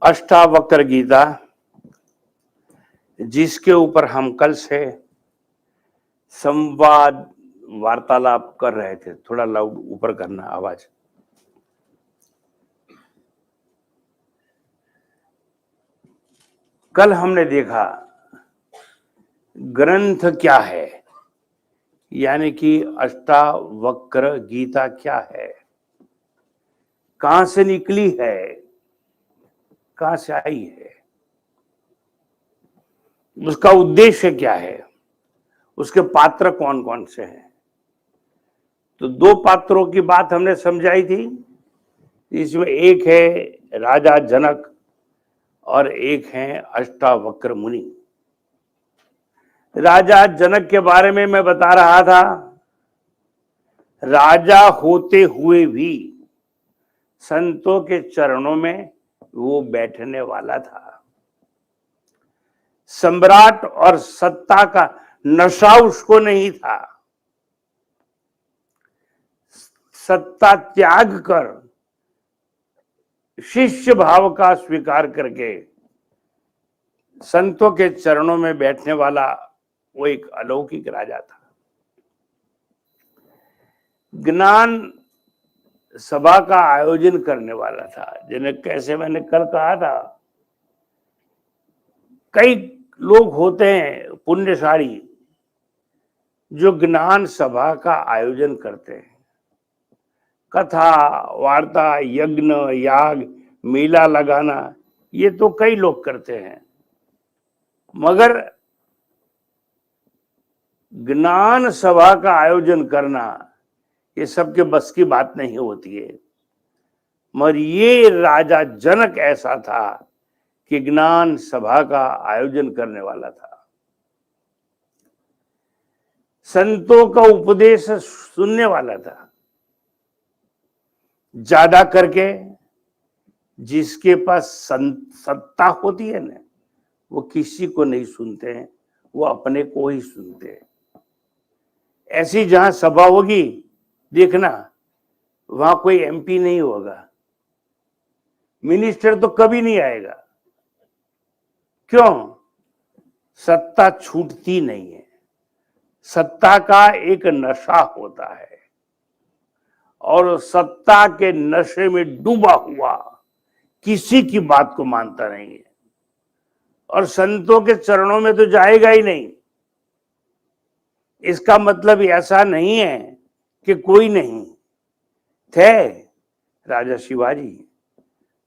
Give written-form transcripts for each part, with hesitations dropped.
अष्टावक्र गीता, जिसके ऊपर हम कल से संवाद वार्तालाप कर रहे थे। थोड़ा लाउड ऊपर करना आवाज। कल हमने देखा ग्रंथ क्या है, यानी कि अष्टावक्र गीता क्या है, कहां से निकली है, कहां से आई है, उसका उद्देश्य क्या है, उसके पात्र कौन कौन से हैं। तो दो पात्रों की बात हमने समझाई थी। इसमें एक है राजा जनक और एक है अष्टावक्र मुनि। राजा जनक के बारे में मैं बता रहा था, राजा होते हुए भी संतों के चरणों में वो बैठने वाला था। सम्राट और सत्ता का नशा उसको नहीं था। सत्ता त्याग कर शिष्य भाव का स्वीकार करके संतों के चरणों में बैठने वाला वो एक अलौकिक राजा था। ज्ञान सभा का आयोजन करने वाला था, जिन्हें कैसे मैंने कल कहा था, कई लोग होते हैं पुण्यशाली जो ज्ञान सभा का आयोजन करते हैं। कथा, वार्ता, यज्ञ, याग, मेला लगाना, ये तो कई लोग करते हैं, मगर ज्ञान सभा का आयोजन करना ये सबके बस की बात नहीं होती है। मगर ये राजा जनक ऐसा था कि ज्ञान सभा का आयोजन करने वाला था। संतों का उपदेश सुनने वाला था। ज्यादा करके जिसके पास सत्ता होती है ना, वो किसी को नहीं सुनते हैं, वो अपने को ही सुनते हैं। ऐसी जहां सभा होगी देखना, वहां कोई एमपी नहीं होगा, मिनिस्टर तो कभी नहीं आएगा। क्यों? सत्ता छूटती नहीं है। सत्ता का एक नशा होता है और सत्ता के नशे में डूबा हुआ किसी की बात को मानता नहीं है और संतों के चरणों में तो जाएगा ही नहीं। इसका मतलब ऐसा नहीं है कि कोई नहीं थे। राजा शिवाजी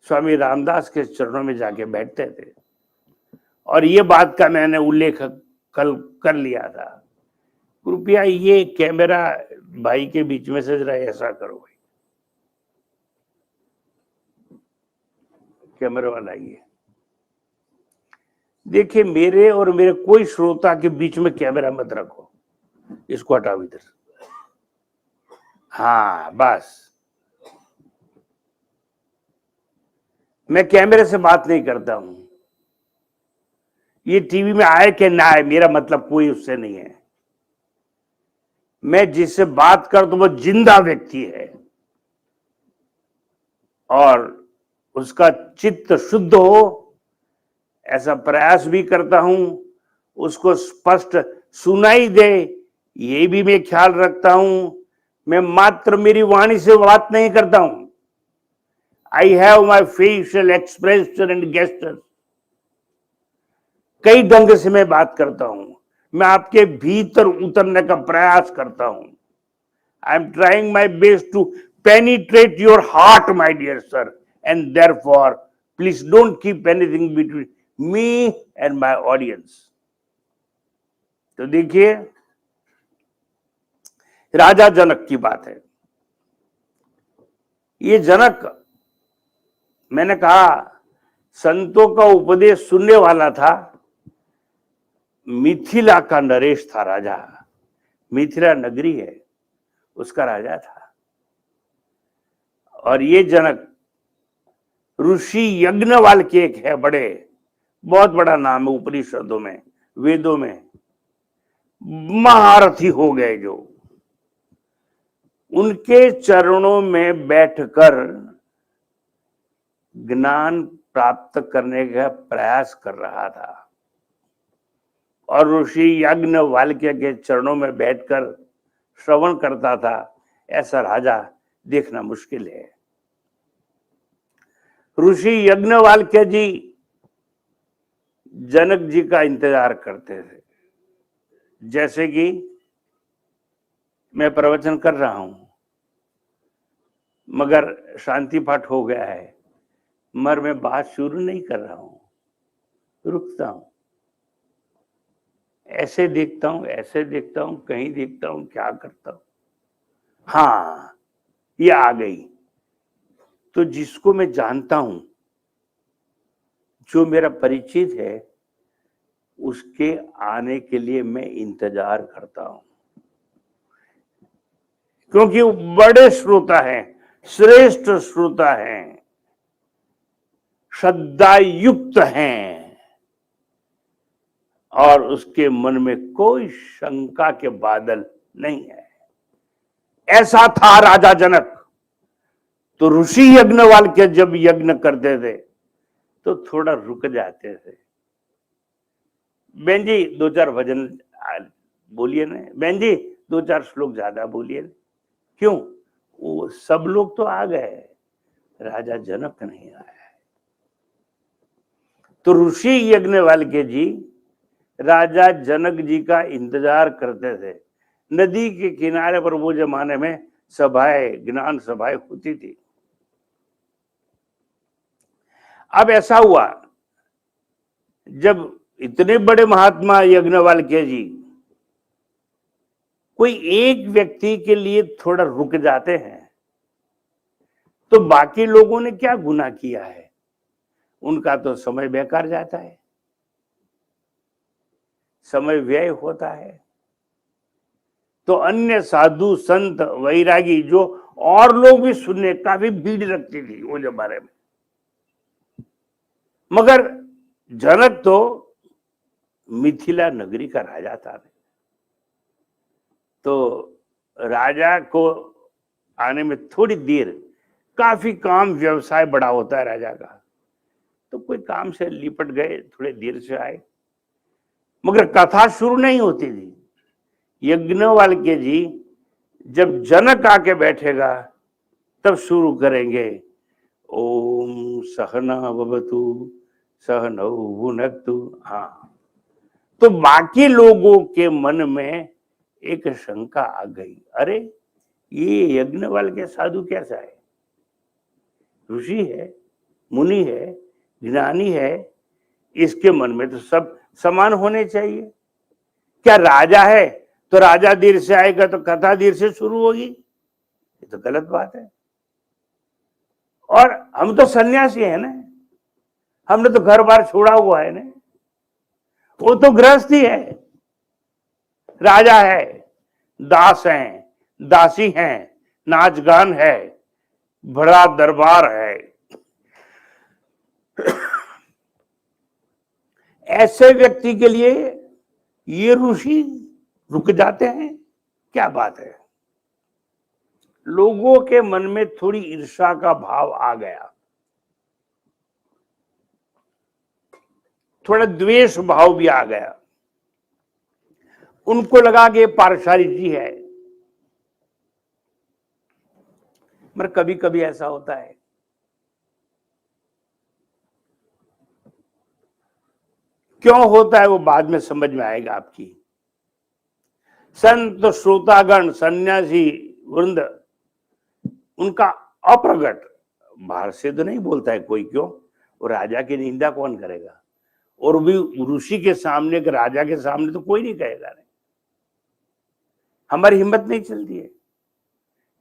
स्वामी रामदास के चरणों में जाके बैठते थे और ये बात का मैंने उल्लेख कल कर लिया था। कृपया ये कैमरा भाई के बीच में से जरा ऐसा करो भाई, कैमरा वाला ये देखिए, मेरे और मेरे कोई श्रोता के बीच में कैमरा मत रखो, इसको हटाओ इधर। हाँ बस, मैं कैमरे से बात नहीं करता हूं। ये टीवी में आए कि ना आए मेरा मतलब कोई उससे नहीं है। मैं जिससे बात करता हूं वो जिंदा व्यक्ति है और उसका चित्त शुद्ध हो ऐसा प्रयास भी करता हूं, उसको स्पष्ट सुनाई दे ये भी मैं ख्याल रखता हूं। मैं मात्र मेरी वाणी से बात नहीं करता हूं। I have my facial expression and gesture. कई ढंग से मैं बात करता हूं। मैं आपके भीतर उतरने का प्रयास करता हूं। I am trying my best to penetrate your heart my dear sir, and therefore please don't keep anything between me and my audience. तो देखिए, राजा जनक की बात है। ये जनक, मैंने कहा संतों का उपदेश सुनने वाला था। मिथिला का नरेश था राजा। मिथिला नगरी है, उसका राजा था। और ये जनक ऋषि यज्ञवाल के एक है, बड़े बहुत बड़ा नाम है उपनिषदों में, वेदों में, महारथी हो गए जो। उनके चरणों में बैठकर ज्ञान प्राप्त करने का प्रयास कर रहा था और ऋषि याज्ञवल्क्य के चरणों में बैठकर श्रवण करता था, ऐसा राजा देखना मुश्किल है। ऋषि याज्ञवल्क्य जी जनक जी का इंतजार करते थे। जैसे कि मैं प्रवचन कर रहा हूं मगर शांति पाठ हो गया है, मगर मैं बात शुरू नहीं कर रहा हूं, रुकता हूं, ऐसे देखता हूं, ऐसे देखता हूं, कहीं देखता हूं, क्या करता हूं, हाँ ये आ गई। तो जिसको मैं जानता हूं, जो मेरा परिचित है, उसके आने के लिए मैं इंतजार करता हूं, क्योंकि वो बड़े श्रोता हैं, श्रेष्ठ श्रोता हैं, श्रद्धा युक्त हैं और उसके मन में कोई शंका के बादल नहीं है। ऐसा था राजा जनक। तो ऋषि याज्ञवल्क्य जब यज्ञ करते थे तो थोड़ा रुक जाते थे। बहन जी 2-4 भजन बोलिए ना, बहन जी 2-4 श्लोक ज्यादा बोलिए। क्यों? वो सब लोग तो आ गए, राजा जनक नहीं आया। तो ऋषि याज्ञवल्क्य जी राजा जनक जी का इंतजार करते थे। नदी के किनारे पर वो जमाने में सभाएं, ज्ञान सभाएं होती थी। अब ऐसा हुआ, जब इतने बड़े महात्मा याज्ञवल्क्य जी कोई एक व्यक्ति के लिए थोड़ा रुक जाते हैं, तो बाकी लोगों ने क्या गुनाह किया है? उनका तो समय बेकार जाता है, समय व्यय होता है। तो अन्य साधु संत वैरागी जो और लोग भी सुनने, काफी भीड़ लगती थी वो जमाने में। मगर जनक तो मिथिला नगरी का राजा था, तो राजा को आने में थोड़ी देर, काफी काम व्यवसाय बड़ा होता है राजा का, तो कोई काम से लिपट गए, थोड़े देर से आए, मगर कथा शुरू नहीं होती थी। याज्ञवल्क्य जी जब जनक आके बैठेगा तब शुरू करेंगे, ओम सहना भवतु सहनौ भुनक्तु। हाँ, तो बाकी लोगों के मन में एक शंका आ गई, अरे ये याज्ञवल्क्य साधु कैसा है? ऋषि है, मुनि है, ज्ञानी है, इसके मन में तो सब समान होने चाहिए। क्या राजा है तो राजा देर से आएगा तो कथा देर से शुरू होगी? ये तो गलत बात है। और हम तो सन्यासी हैं ना, हमने तो घर बार छोड़ा हुआ है ना, वो तो गृहस्थी है, राजा है, दास हैं, दासी हैं, नाच गान है, बड़ा दरबार है। ऐसे व्यक्ति के लिए ये ऋषि रुक जाते हैं, क्या बात है? लोगों के मन में थोड़ी ईर्ष्या का भाव आ गया, थोड़ा द्वेष भाव भी आ गया। उनको लगा कि पार्शालिटी है। मगर कभी कभी ऐसा होता है, क्यों होता है वो बाद में समझ में आएगा आपकी। संत श्रोतागण सन्यासी वृंद, उनका अप्रगट, बाहर से तो नहीं बोलता है कोई, क्यों? वो राजा की निंदा कौन करेगा? और भी ऋषि के सामने, के राजा के सामने तो कोई नहीं कहेगा। नहीं, हमारी हिम्मत नहीं चलती है।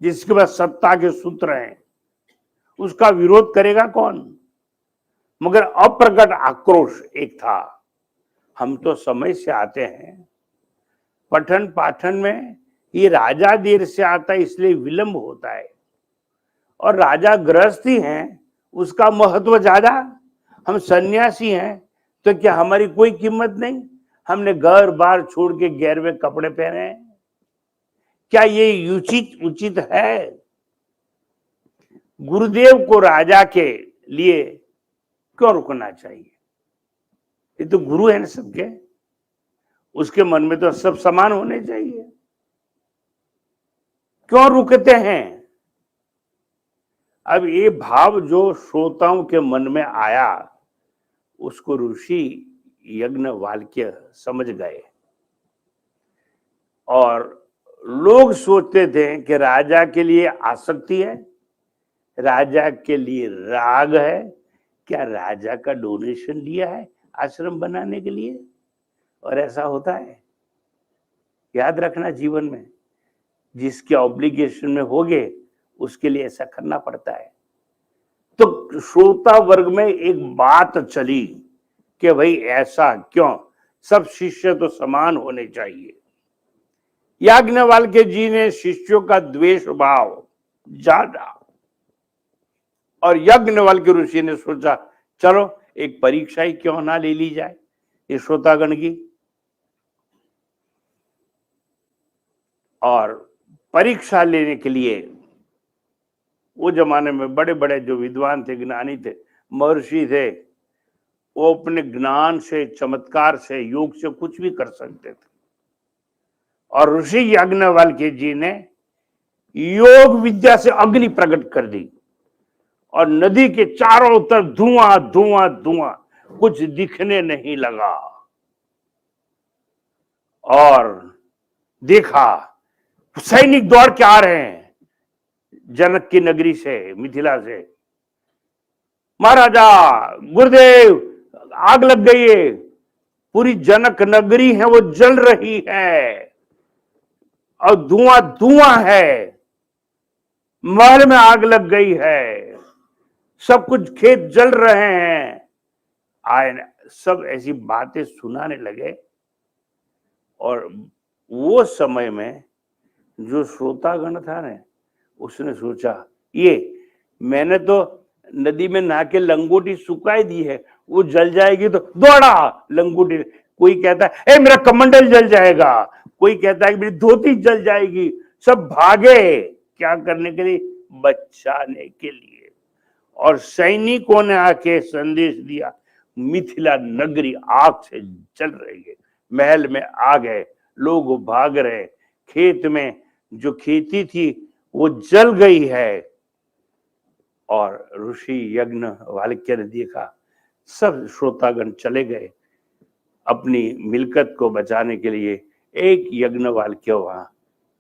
जिसके पास सत्ता के सूत्र हैं उसका विरोध करेगा कौन? मगर अप्रगट आक्रोश एक था। हम तो समय से आते हैं, पठन पाठन में ये राजा देर से आता है इसलिए विलंब होता है, और राजा गृहस्थी हैं उसका महत्व ज्यादा। हम सन्यासी हैं तो क्या हमारी कोई कीमत नहीं? हमने घर बार छोड़ के गैरवे कपड़े पहने हैं, क्या ये उचित है? गुरुदेव को राजा के लिए क्यों रुकना चाहिए? ये तो गुरु है ना सबके, उसके मन में तो सब समान होने चाहिए, क्यों रुकते हैं? अब ये भाव जो श्रोताओं के मन में आया, उसको ऋषि यज्ञवल्क्य समझ गए। और लोग सोचते थे कि राजा के लिए आसक्ति है, राजा के लिए राग है, क्या राजा का डोनेशन लिया है आश्रम बनाने के लिए? और ऐसा होता है, याद रखना जीवन में, जिसके ऑब्लिगेशन में होगे उसके लिए ऐसा करना पड़ता है। तो श्रोता वर्ग में एक बात चली कि भाई ऐसा क्यों, सब शिष्य तो समान होने चाहिए। याज्ञवल्क्य जी ने शिष्यों का द्वेष भाव जाना, और याज्ञवल्क्य ऋषि ने सोचा चलो एक परीक्षा ही क्यों ना ले ली जाए ये श्रोतागण की। और परीक्षा लेने के लिए वो जमाने में बड़े बड़े जो विद्वान थे, ज्ञानी थे, महर्षि थे, वो अपने ज्ञान से, चमत्कार से, योग से कुछ भी कर सकते थे। और ऋषि याज्ञवल्क्य जी ने योग विद्या से अग्नि प्रकट कर दी और नदी के चारों तरफ धुआं धुआं धुआं, कुछ दिखने नहीं लगा। और देखा सैनिक दौड़ के आ रहे हैं जनक की नगरी से, मिथिला से, महाराजा गुरुदेव आग लग गई है, पूरी जनक नगरी है वो जल रही है और धुआं धुआं है, महल में आग लग गई है, सब कुछ खेत जल रहे हैं। आए सब ऐसी बातें सुनाने लगे। और वो समय में जो श्रोतागण था ना, उसने सोचा ये मैंने तो नदी में नहा के लंगोटी सुखाई दी है, वो जल जाएगी, तो दौड़ा लंगोटी। कोई कहता है मेरा कमंडल जल जाएगा, कोई कहता है मेरी धोती जल जाएगी, सब भागे क्या करने के लिए? बचाने के लिए। और सैनिकों ने आके संदेश दिया मिथिला नगरी आग से जल रही है, महल में आग है, लोग भाग रहे, खेत में जो खेती थी वो जल गई है। और ऋषि याज्ञवल्क्य ने देखा, सब श्रोतागण चले गए अपनी मिलकत को बचाने के लिए। एक याज्ञवल्क्य वहां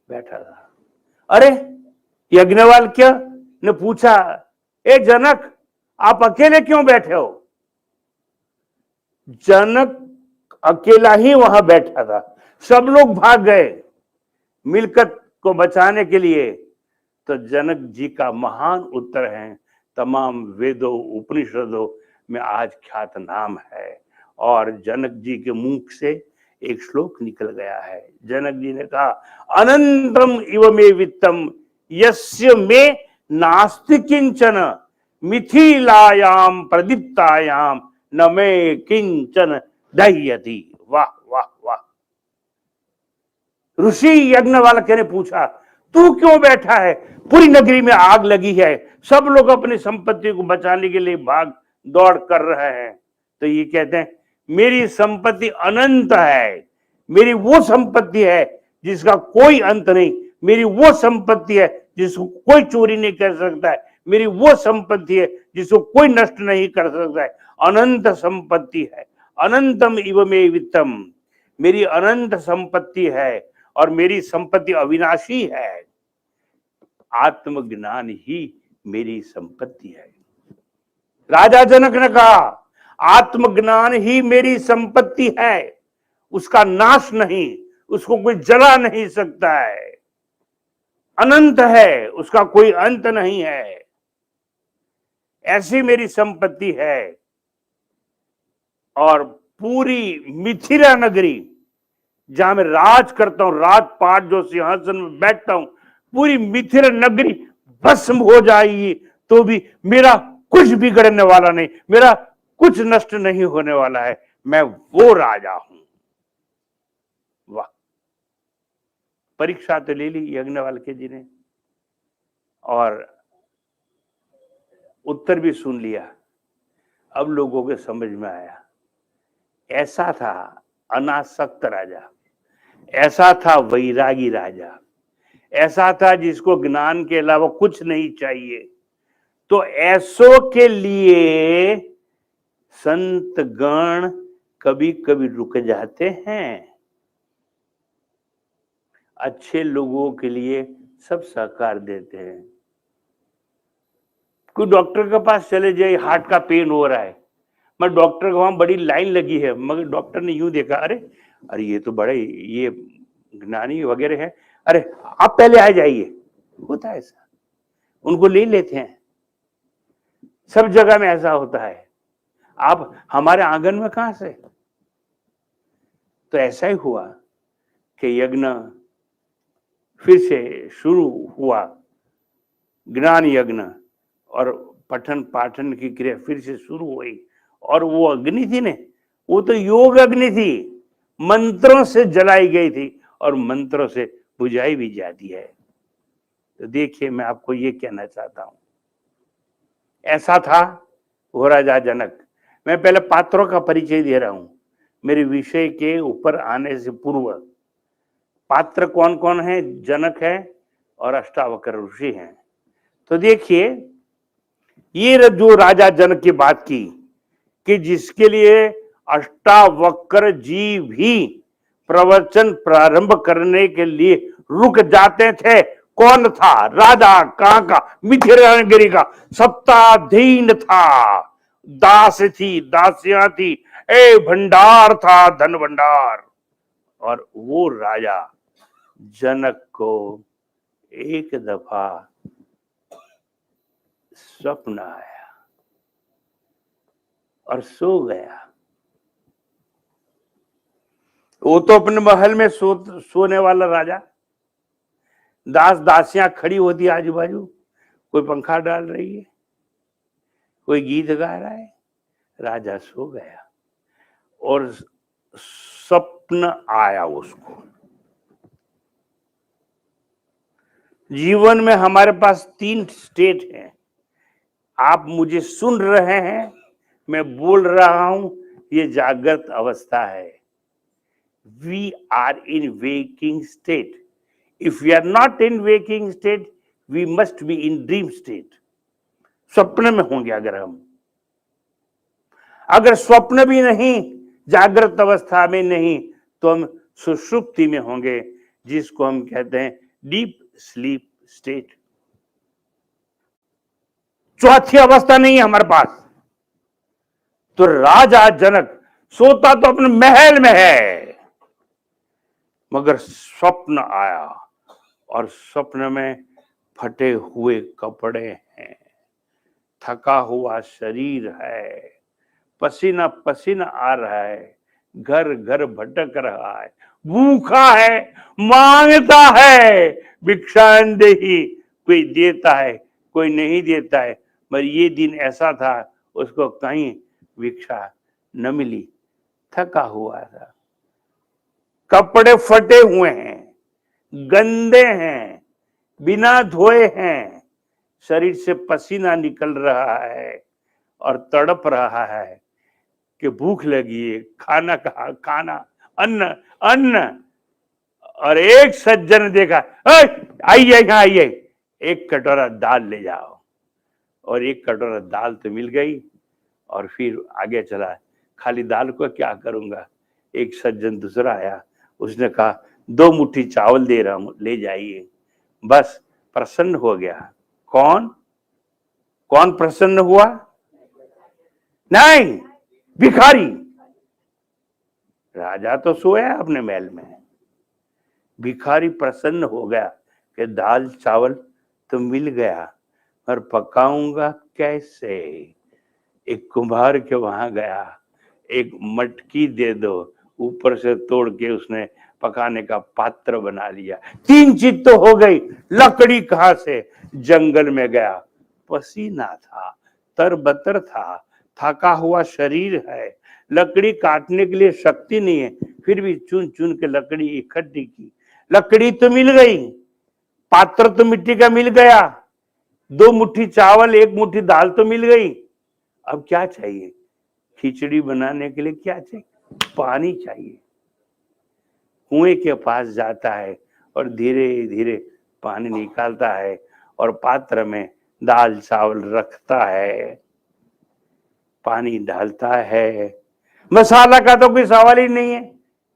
बैठा था। अरे याज्ञवल्क्य ने पूछा, ए जनक आप अकेले क्यों बैठे हो? जनक अकेला ही वहां बैठा था, सब लोग भाग गए मिलकत को बचाने के लिए। तो जनक जी का महान उत्तर है, तमाम वेदों उपनिषदों में आज ख्यात नाम है। और जनक जी के मुख से एक श्लोक निकल गया है। जनक जी ने कहा, अनंतम इव मे वित्तम यस्य मे नास्ति किंचन मिथिलायाम प्रदीप्तायाम न मे किंचन दह्यति। वाह वाह वाह। ऋषि याज्ञवल्क्य ने पूछा, तू क्यों बैठा है? पूरी नगरी में आग लगी है, सब लोग अपनी संपत्ति को बचाने के लिए भाग दौड़ कर रहे हैं। तो ये कहते हैं मेरी संपत्ति अनंत है, मेरी वो संपत्ति है जिसका कोई अंत नहीं, मेरी वो संपत्ति है जिसको कोई चोरी नहीं कर सकता है, मेरी वो संपत्ति है जिसको कोई नष्ट नहीं कर सकता है, अनंत संपत्ति है। अनंतम इव मे वित्तम, मेरी अनंत संपत्ति है और मेरी संपत्ति अविनाशी है। आत्मज्ञान ही मेरी संपत्ति है। राजा जनक ने कहा, आत्मज्ञान ही मेरी संपत्ति है, उसका नाश नहीं, उसको कोई जला नहीं सकता है, अनंत है, उसका कोई अंत नहीं है, ऐसी मेरी संपत्ति है। और पूरी मिथिला नगरी जहां मैं राज करता हूं, राजपाट जो सिंहासन में बैठता हूं, पूरी मिथिला नगरी भस्म हो जाएगी तो भी मेरा कुछ बिगड़ने वाला नहीं, मेरा कुछ नष्ट नहीं होने वाला है, मैं वो राजा हूं। वाह। परीक्षा तो ले ली याज्ञवल्क्य जी ने और उत्तर भी सुन लिया। अब लोगों के समझ में आया, ऐसा था अनासक्त राजा, ऐसा था वैरागी राजा, ऐसा था जिसको ज्ञान के अलावा कुछ नहीं चाहिए। तो ऐसों के लिए संत गण कभी कभी रुक जाते हैं, अच्छे लोगों के लिए सब सहकार देते हैं। कोई डॉक्टर के पास चले जाए, हार्ट का पेन हो रहा है, मैं डॉक्टर के वहां बड़ी लाइन लगी है, मगर डॉक्टर ने यूं देखा, अरे अरे ये तो बड़े ये ज्ञानी वगैरह है, अरे आप पहले आ जाइए। होता है ऐसा, उनको ले लेते हैं। सब जगह में ऐसा होता है, आप हमारे आंगन में कहां से। तो ऐसा ही हुआ कि यज्ञ फिर से शुरू हुआ, ज्ञान यज्ञ, और पठन पाठन की क्रिया फिर से शुरू हुई। और वो अग्नि थी ने, वो तो योग अग्नि थी, मंत्रों से जलाई गई थी और मंत्रों से बुझाई भी जाती है। तो देखिए, मैं आपको ये कहना चाहता हूं, ऐसा था वो राजा जनक। मैं पहले पात्रों का परिचय दे रहा हूं मेरे विषय के ऊपर आने से पूर्व। पात्र कौन कौन है? जनक है और अष्टावक्र ऋषि हैं। तो देखिए, ये जो राजा जनक की बात की कि जिसके लिए अष्टावक्र जी भी प्रवचन प्रारंभ करने के लिए रुक जाते थे। कौन था? राजा कहां का? मिथिलागिरी का। सप्ताधीन था, दास थी, दासियां थी, ए भंडार था, धन भंडार। और वो राजा जनक को एक दफा स्वप्न आया और सो गया। वो तो अपने महल में सोने वाला राजा, दास दासियां खड़ी होती आजू बाजू, कोई पंखा डाल रही है, कोई गीत गा रहा है, राजा सो गया और स्वप्न आया उसको। जीवन में हमारे पास 3 स्टेट हैं। आप मुझे सुन रहे हैं, मैं बोल रहा हूं, ये जागृत अवस्था है। We are in waking state. If we are not in waking state, we must be in dream state. स्वप्न में होंगे अगर हम, अगर स्वप्न भी नहीं, जागृत अवस्था में नहीं, तो हम सुषुप्ति में होंगे, जिसको हम कहते हैं डीप स्लीप स्टेट। चौथी अवस्था नहीं है हमारे पास। तो राजा जनक सोता तो अपने महल में है, मगर स्वप्न आया और स्वप्न में फटे हुए कपड़े हैं, थका हुआ शरीर है, पसीना पसीना आ रहा है, घर घर भटक रहा है, भूखा है, मांगता है, भिक्षांदेही, कोई देता है कोई नहीं देता है। मगर ये दिन ऐसा था, उसको कहीं भिक्षा न मिली, थका हुआ था, कपड़े फटे हुए हैं, गंदे हैं, बिना धोए हैं, शरीर से पसीना निकल रहा है और तड़प रहा है कि भूख लगी है, खाना कहा, खाना, अन्न अन्न। और एक सज्जन देखा, आइए यहाँ आइए, एक कटोरा दाल ले जाओ। और एक कटोरा दाल तो मिल गई और फिर आगे चला, खाली दाल को क्या करूंगा। एक सज्जन दूसरा आया, उसने कहा 2 मुट्ठी चावल दे रहा हूं, ले जाइए। बस प्रसन्न हो गया। कौन कौन प्रसन्न हुआ? नहीं, भिखारी। राजा तो सोया अपने महल में, भिखारी प्रसन्न हो गया कि दाल चावल तो मिल गया, पर पकाऊंगा कैसे। एक कुम्हार के वहां गया, एक मटकी दे दो, ऊपर से तोड़ के उसने पकाने का पात्र बना लिया। 3 चीज तो हो गई। लकड़ी कहां से? जंगल में गया, पसीना था, तरबतर था, थका हुआ शरीर है, लकड़ी काटने के लिए शक्ति नहीं है, फिर भी चुन चुन के लकड़ी इकट्ठी की। लकड़ी तो मिल गई, पात्र तो मिट्टी का मिल गया, 2 मुट्ठी चावल 1 मुट्ठी दाल तो मिल गई। अब क्या चाहिए? खिचड़ी बनाने के लिए क्या चाहिए? पानी चाहिए। कुएं के पास जाता है और धीरे धीरे पानी निकालता है और पात्र में दाल चावल रखता है, पानी डालता है। मसाला का तो कोई सवाल ही नहीं है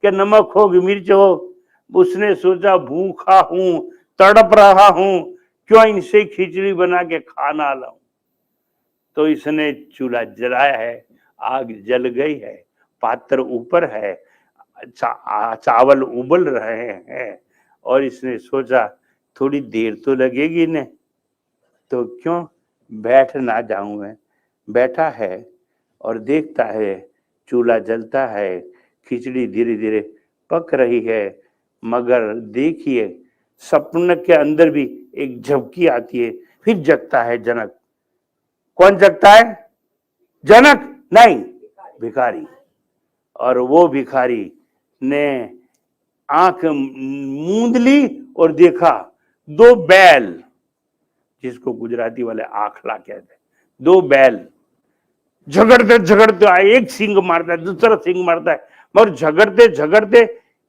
कि नमक हो कि मिर्च हो। उसने सोचा भूखा हूं, तड़प रहा हूं, क्यों इनसे खिचड़ी बना के खाना लाऊं। तो इसने चूल्हा जलाया है, आग जल गई है, पात्र ऊपर है, चावल उबल रहे हैं और इसने सोचा थोड़ी देर तो लगेगी न, तो क्यों बैठ ना जाऊं मैं। बैठा है और देखता है चूल्हा जलता है, खिचड़ी धीरे धीरे पक रही है। मगर देखिए सपने के अंदर भी एक झपकी आती है, फिर जगता है जनक। कौन जगता है? जनक नहीं, भिखारी। और वो भिखारी ने आंख मूंद ली और देखा दो बैल, जिसको गुजराती वाले आखला कहते हैं, दो बैल झगड़ते झगड़ते आए। एक सींग मारता है, दूसरा सींग मारता है, मगर झगड़ते झगड़ते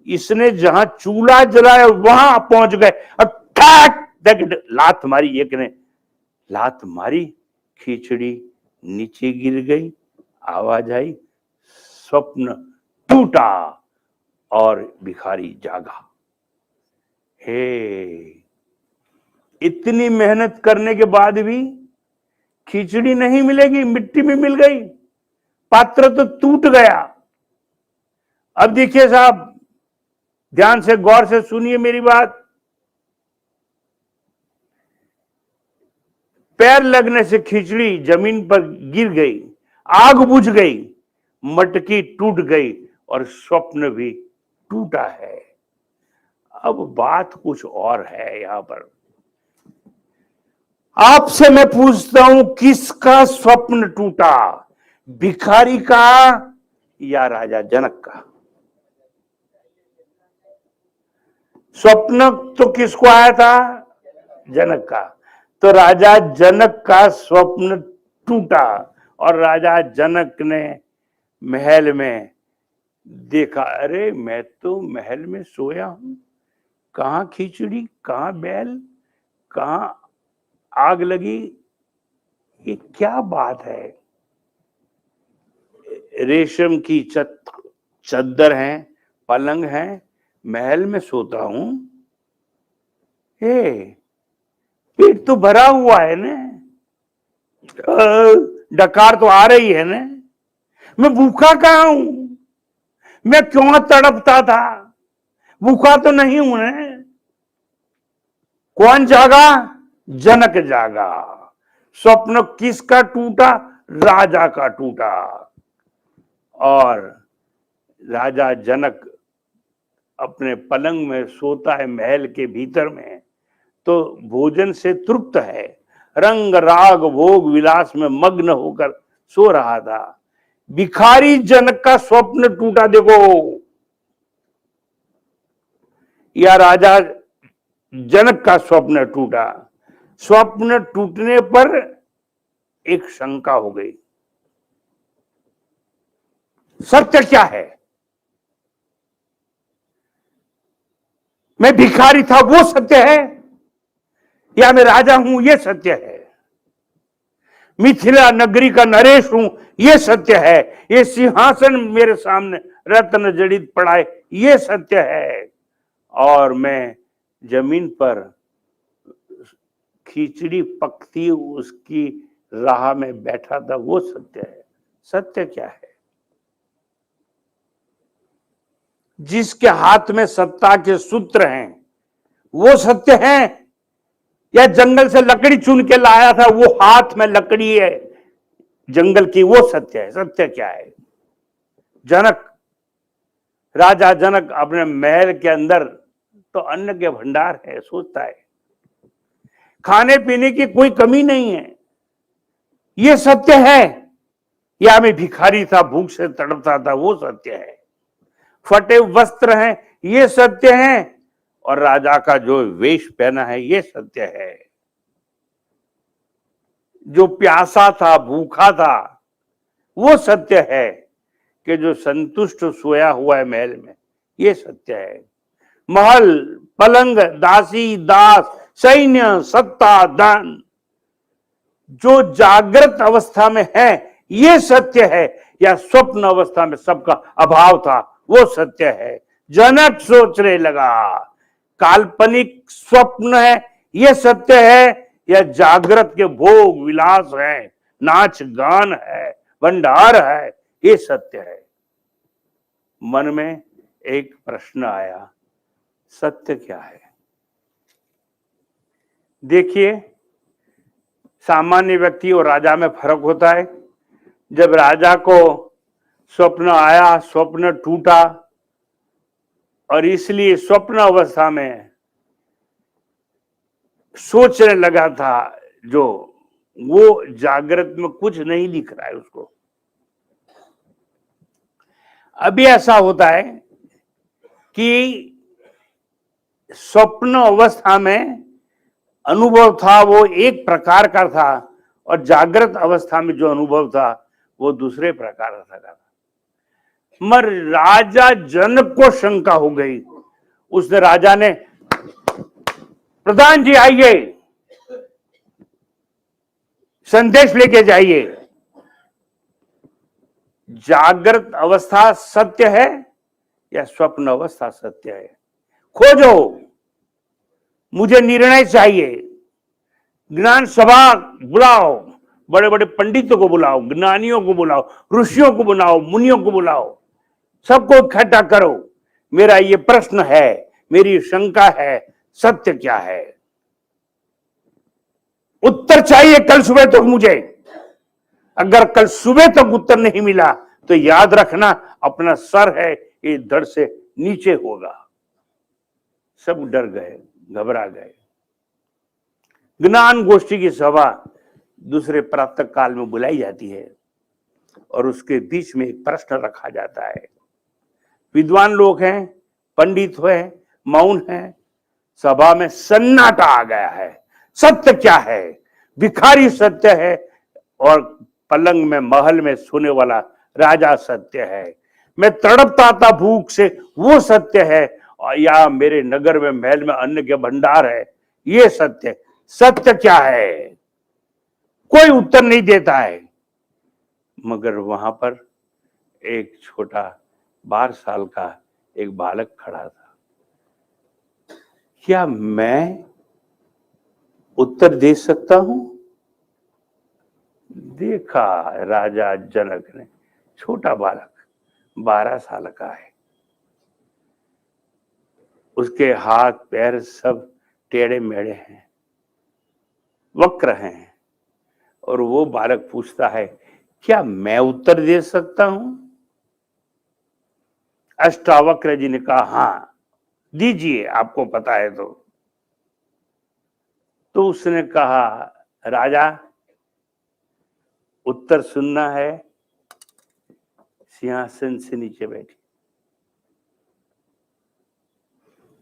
इसने जहां चूल्हा जलाया वहां पहुंच गए और ठक ठक लात मारी। एक ने लात मारी, खिचड़ी नीचे गिर गई, आवाज आई, स्वप्न टूटा और भिखारी जागा। हे, इतनी मेहनत करने के बाद भी खिचड़ी नहीं मिलेगी, मिट्टी में मिल गई, पात्र तो टूट गया। अब देखिए साहब, ध्यान से गौर से सुनिए मेरी बात। पैर लगने से खिचड़ी जमीन पर गिर गई, आग बुझ गई, मटकी टूट गई और स्वप्न भी टूटा है। अब बात कुछ और है यहां पर। आपसे मैं पूछता हूं, किसका स्वप्न टूटा? भिखारी का या राजा जनक का? स्वप्न तो किसको आया था? जनक का। तो राजा जनक का स्वप्न टूटा और राजा जनक ने महल में देखा, अरे मैं तो महल में सोया हूं, कहां खिचड़ी, कहां बैल, कहां आग लगी, ये क्या बात है। रेशम की चद्दर है, पलंग है, महल में सोता हूं। हे, पेट तो भरा हुआ है ना, डकार तो आ रही है ना, मैं भूखा कहां हूं? मैं क्यों तड़पता था? भूखा तो नहीं हूं ना। कौन जागा? जनक जागा। स्वप्न किसका टूटा? राजा का टूटा। और राजा जनक अपने पलंग में सोता है महल के भीतर में, तो भोजन से तृप्त है, रंग राग भोग विलास में मग्न होकर सो रहा था। भिखारी जनक का स्वप्न टूटा। देखो, या राजा जनक का स्वप्न टूटा। स्वप्न टूटने पर एक शंका हो गई, सत्य क्या है? मैं भिखारी था वो सत्य है, या मैं राजा हूं ये सत्य है? मिथिला नगरी का नरेश हूं ये सत्य है? ये सिंहासन मेरे सामने रत्न जड़ित पड़ा है ये सत्य है? और मैं जमीन पर खिचड़ी पकती उसकी राह में बैठा था वो सत्य है? सत्य क्या है? जिसके हाथ में सत्ता के सूत्र हैं वो सत्य है, या जंगल से लकड़ी चुन के लाया था वो हाथ में लकड़ी है जंगल की वो सत्य है? सत्य क्या है? जनक, राजा जनक अपने महल के अंदर तो अन्न के भंडार है, सोचता है खाने पीने की कोई कमी नहीं है, ये सत्य है? या मैं भिखारी था, भूख से तड़पता था वो सत्य है? फटे वस्त्र हैं ये सत्य है, और राजा का जो वेश पहना है ये सत्य है? जो प्यासा था, भूखा था, वो सत्य है कि जो संतुष्ट सोया हुआ है महल में, ये सत्य है। महल, पलंग, दासी, दास, सैन्य, सत्ता, धन जो जागृत अवस्था में है, ये सत्य है, या स्वप्न अवस्था में सबका अभाव था, वो सत्य है। जनक सोचने लगा, काल्पनिक स्वप्न है ये सत्य है, या जागृत के भोग विलास है, नाच गान है, भंडार है, ये सत्य है। मन में एक प्रश्न आया, सत्य क्या है? देखिए, सामान्य व्यक्ति और राजा में फर्क होता है। जब राजा को स्वप्न आया, स्वप्न टूटा, और इसलिए स्वप्न अवस्था में सोचने लगा था, जो वो जागृत में कुछ नहीं दिख रहा है उसको। अभी ऐसा होता है कि स्वप्न अवस्था में अनुभव था वो एक प्रकार का था, और जागृत अवस्था में जो अनुभव था वो दूसरे प्रकार का था। मगर राजा जनक को शंका हो गई। उसने राजा ने, प्रधान जी आइए, संदेश लेके जाइए। जागृत अवस्था सत्य है या स्वप्न अवस्था सत्य है? खोजो, मुझे निर्णय चाहिए। ज्ञान सभा बुलाओ, बड़े बड़े पंडितों को बुलाओ, ज्ञानियों को बुलाओ, ऋषियों को बुलाओ, मुनियों को बुलाओ, सबको इकट्ठा करो। मेरा ये प्रश्न है, मेरी शंका है, सत्य क्या है? उत्तर चाहिए कल सुबह तक मुझे। अगर कल सुबह तक उत्तर नहीं मिला तो याद रखना, अपना सर है ये धड़ से नीचे होगा। सब डर गए, घबरा गए। ज्ञान गोष्ठी की सभा दूसरे प्रातः काल में बुलाई जाती है, और उसके बीच में एक प्रश्न रखा जाता है। विद्वान लोग हैं, पंडित हैं, मौन हैं, सभा में सन्नाटा आ गया है। सत्य क्या है? भिखारी सत्य है, और पलंग में महल में सोने वाला राजा सत्य है। मैं तड़पता था भूख से, वो सत्य है, या मेरे नगर में महल में अन्न के भंडार है, ये सत्य। सत्य क्या है? कोई उत्तर नहीं देता है। मगर वहां पर एक छोटा 12 साल का एक बालक खड़ा था। क्या मैं उत्तर दे सकता हूं? देखा राजा जनक ने, छोटा बालक 12 साल का है, उसके हाथ पैर सब टेढ़े मेढ़े हैं, वक्र हैं, और वो बालक पूछता है, क्या मैं उत्तर दे सकता हूं? अष्टावक्र जी ने कहा, हां दीजिए, आपको पता है तो उसने कहा, राजा उत्तर सुनना है, सिंहासन से नीचे बैठी,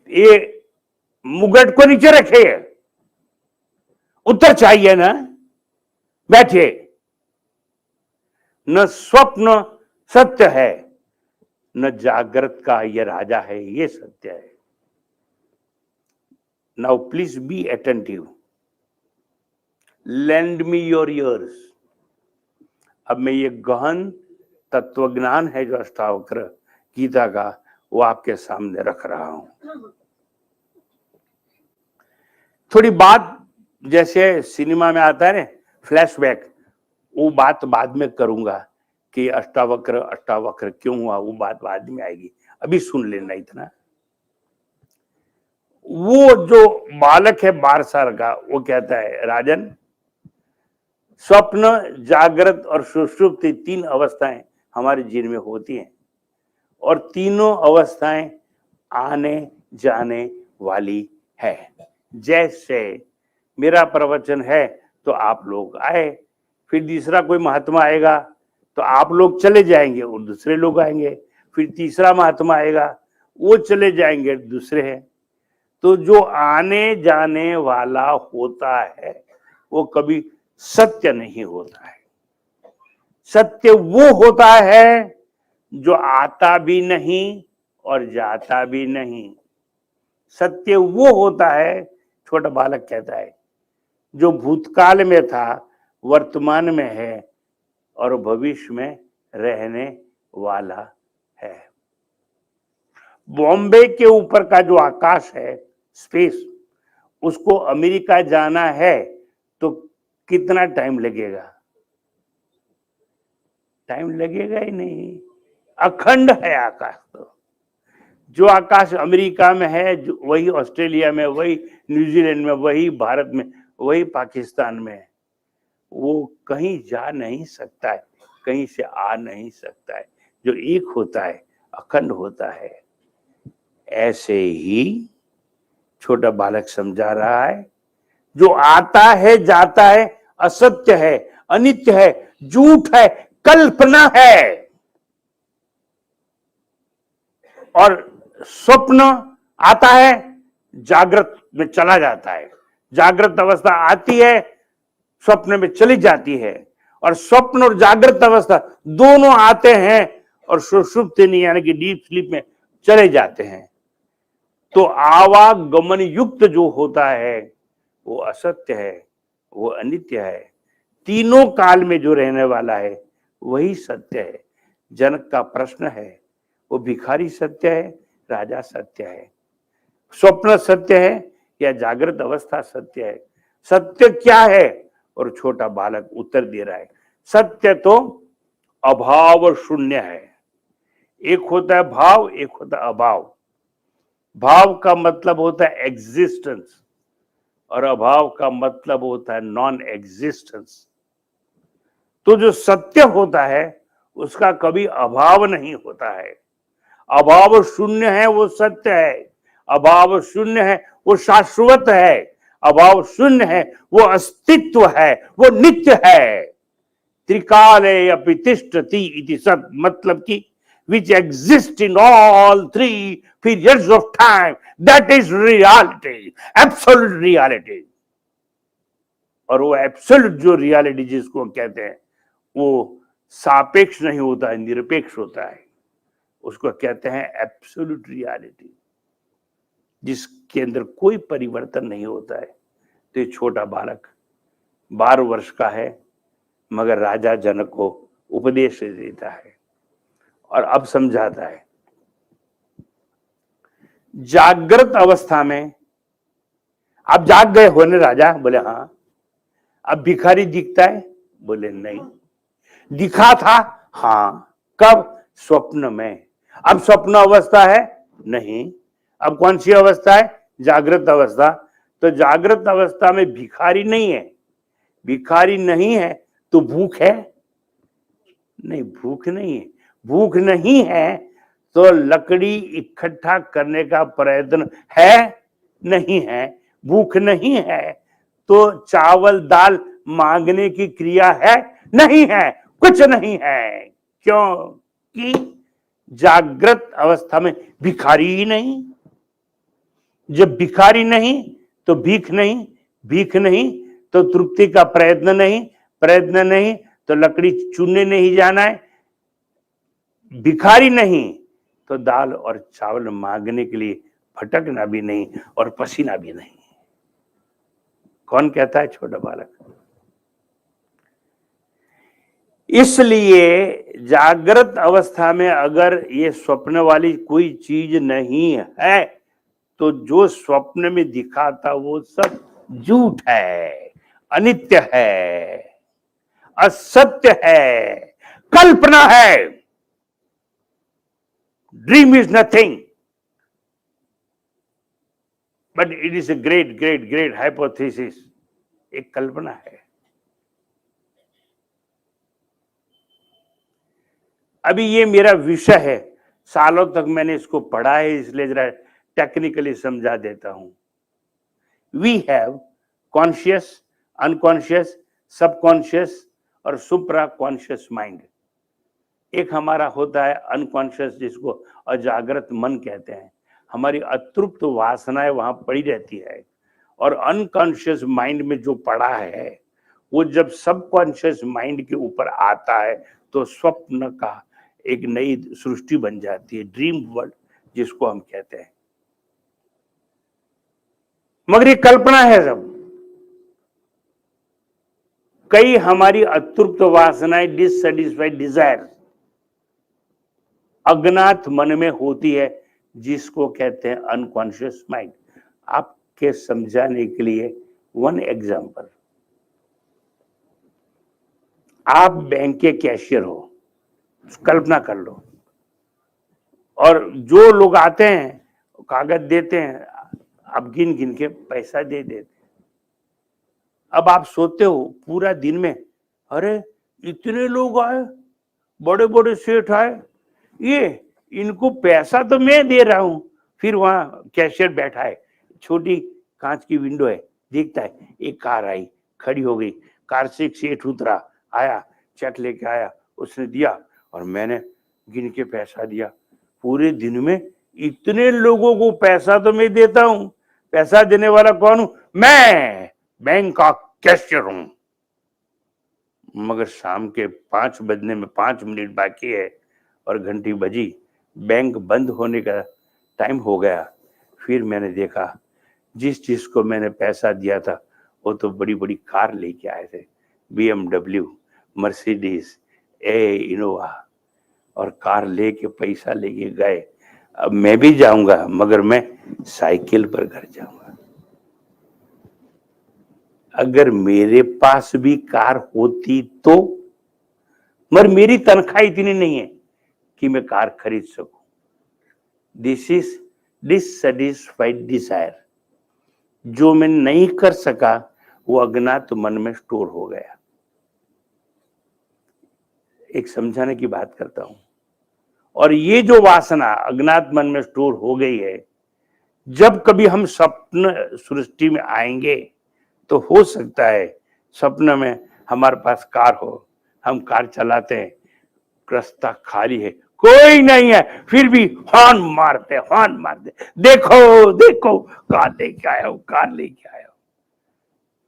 ये मुगट को नीचे रखिए, उत्तर चाहिए ना, बैठिए। न स्वप्न सत्य है, न जागृत का ये राजा है, ये सत्य है। Now please be attentive, land me your ears. अब मैं ये गहन तत्वज्ञान है जो अष्टावक्र गीता का, वो आपके सामने रख रहा हूं। थोड़ी बात जैसे सिनेमा में आता है ना, फ्लैशबैक, वो बात बाद में करूंगा कि अष्टावक्र अष्टावक्र क्यों हुआ, वो बात बाद में आएगी, अभी सुन लेना इतना। वो जो बालक है 12 साल का, वो कहता है, राजन, स्वप्न, जागृत और सुषुप्ति 3 अवस्थाएं हमारे जीवन में होती हैं, और तीनों अवस्थाएं आने जाने वाली है। जैसे मेरा प्रवचन है तो आप लोग आए, फिर दूसरा कोई महात्मा आएगा तो आप लोग चले जाएंगे और दूसरे लोग आएंगे, फिर तीसरा महात्मा आएगा, वो चले जाएंगे, दूसरे हैं। तो जो आने जाने वाला होता है वो कभी सत्य नहीं होता है। सत्य वो होता है जो आता भी नहीं और जाता भी नहीं। सत्य वो होता है, छोटा बालक कहता है, जो भूतकाल में था, वर्तमान में है और भविष्य में रहने वाला है। बॉम्बे के ऊपर का जो आकाश है, स्पेस, उसको अमेरिका जाना है तो कितना टाइम लगेगा? टाइम लगेगा ही नहीं, अखंड है आकाश। तो जो आकाश अमेरिका में है, जो वही ऑस्ट्रेलिया में, वही न्यूजीलैंड में, वही भारत में, वही पाकिस्तान में, वो कहीं जा नहीं सकता है, कहीं से आ नहीं सकता है। जो एक होता है, अखंड होता है। ऐसे ही छोटा बालक समझा रहा है, जो आता है जाता है, असत्य है, अनित्य है, झूठ है, कल्पना है। और स्वप्न आता है, जागृत में चला जाता है, जागृत अवस्था आती है, स्वप्न में चली जाती है, और स्वप्न और जागृत अवस्था दोनों आते हैं और सुषुप्ति यानी कि डीप स्लीप में चले जाते हैं। तो आवागमन युक्त जो होता है वो असत्य है, वो अनित्य है। तीनों काल में जो रहने वाला है वही सत्य है। जनक का प्रश्न है, वो भिखारी सत्य है, राजा सत्य है, स्वप्न सत्य है या जागृत अवस्था सत्य है? सत्य क्या है? और छोटा बालक उत्तर दे रहा है, सत्य तो अभाव शून्य है। एक होता है भाव, एक होता है अभाव। भाव का मतलब होता है एग्जिस्टेंस और अभाव का मतलब होता है नॉन एग्जिस्टेंस। तो जो सत्य होता है उसका कभी अभाव नहीं होता है। अभाव शून्य है वो सत्य है, अभाव शून्य है वो शाश्वत है, अभाव शून्य है वो अस्तित्व है, वो नित्य है। त्रिकाले अपि तिष्ठति इति सत्, मतलब कि which exist in all three periods of time, that is reality, absolute reality। और वो एब्सोल्यूट जो रियलिटी जिसको कहते हैं वो सापेक्ष नहीं होता है, निरपेक्ष होता है। उसको कहते हैं एब्सोल्यूट रियलिटी, जिसके अंदर कोई परिवर्तन नहीं होता है। तो ये छोटा बालक 12 वर्ष का है, मगर राजा जनक को उपदेश देता है और अब समझाता है। जागृत अवस्था में आप जाग गए हो ना राजा? बोले हाँ। अब भिखारी दिखता है? बोले नहीं। दिखा था? हाँ। कब? स्वप्न में। अब स्वप्न अवस्था है? नहीं। अब कौन सी अवस्था है? जागृत अवस्था। तो जागृत अवस्था में भिखारी नहीं है। भिखारी नहीं है तो भूख है? नहीं, भूख नहीं है। भूख नहीं है तो लकड़ी इकट्ठा करने का प्रयत्न है? नहीं है। भूख नहीं है तो चावल दाल मांगने की क्रिया है? नहीं है, कुछ नहीं है। क्योंकि जागृत अवस्था में भिखारी ही नहीं। जब भिखारी नहीं तो भीख नहीं, भीख नहीं तो तृप्ति का प्रयत्न नहीं, प्रयत्न नहीं तो लकड़ी चुनने नहीं जाना है, भिखारी नहीं तो दाल और चावल मांगने के लिए भटकना भी नहीं और पसीना भी नहीं। कौन कहता है? छोटा बालक। इसलिए जागृत अवस्था में अगर ये स्वप्न वाली कोई चीज नहीं है तो जो स्वप्न में दिखा था वो सब झूठ है, अनित्य है, असत्य है, कल्पना है। Dream is nothing but it is a great great great hypothesis. एक कल्पना है। अभी ये मेरा विषय है, सालों तक मैंने इसको पढ़ा है, इसलिए जरा टेक्निकली समझा देता हूं। We have conscious, unconscious, subconscious और सुप्रा कॉन्शियस माइंड। एक हमारा होता है अनकॉन्शियस, जिसको अजागृत मन कहते हैं। हमारी अतृप्त वासनाएं वहां पड़ी रहती है। और अनकॉन्शियस माइंड में जो पड़ा है वो जब सबकॉन्शियस माइंड के ऊपर आता है तो स्वप्न का एक नई सृष्टि बन जाती है, ड्रीम वर्ल्ड जिसको हम कहते हैं। मगर ये कल्पना है सब। कई हमारी अतृप्त वासनाएं, डिससेटिस्फाइड डिजायर अज्ञात मन में होती है, जिसको कहते हैं अनकॉन्शियस माइंड। आपके समझाने के लिए वन एग्जांपल, आप बैंक के कैशियर हो, कल्पना कर लो, और जो लोग आते हैं कागज देते हैं, आप गिन गिन के पैसा दे देते। अब आप सोते हो पूरा दिन में, अरे इतने लोग आए, बड़े बड़े सेठ आए, ये इनको पैसा तो मैं दे रहा हूं। फिर वहां कैशियर बैठा है, छोटी कांच की विंडो है, देखता है एक कार आई, खड़ी हो गई, कार से एक सेठ उतरा, आया, चेक लेके आया, उसने दिया और मैंने गिन के पैसा दिया। पूरे दिन में इतने लोगों को पैसा तो मैं देता हूं, पैसा देने वाला कौन हूं? मैं बैंक का कैशियर हूं। मगर शाम के 5 बजने में 5 मिनट बाकी है और घंटी बजी, बैंक बंद होने का टाइम हो गया। फिर मैंने देखा जिसको मैंने पैसा दिया था वो तो बड़ी बड़ी कार लेके आए थे, BMW, मर्सिडीज, इनोवा, और कार लेके पैसा लेके गए। अब मैं भी जाऊंगा, मगर मैं साइकिल पर घर जाऊंगा। अगर मेरे पास भी कार होती तो, मगर मेरी तनख्वाह इतनी नहीं है कि मैं कार खरीद सकूं। This is dissatisfied desire. जो मैं नहीं कर सका वो अज्ञात मन में स्टोर हो गया। एक समझाने की बात करता हूं, और ये जो वासना अज्ञात मन में स्टोर हो गई है, जब कभी हम स्वप्न सृष्टि में आएंगे तो हो सकता है स्वप्न में हमारे पास कार हो, हम कार चलाते हैं, रास्ता खाली है, कोई नहीं है, फिर भी हॉर्न मारते, देखो देखो कार लेके आया हूं, कार लेके आया हूं।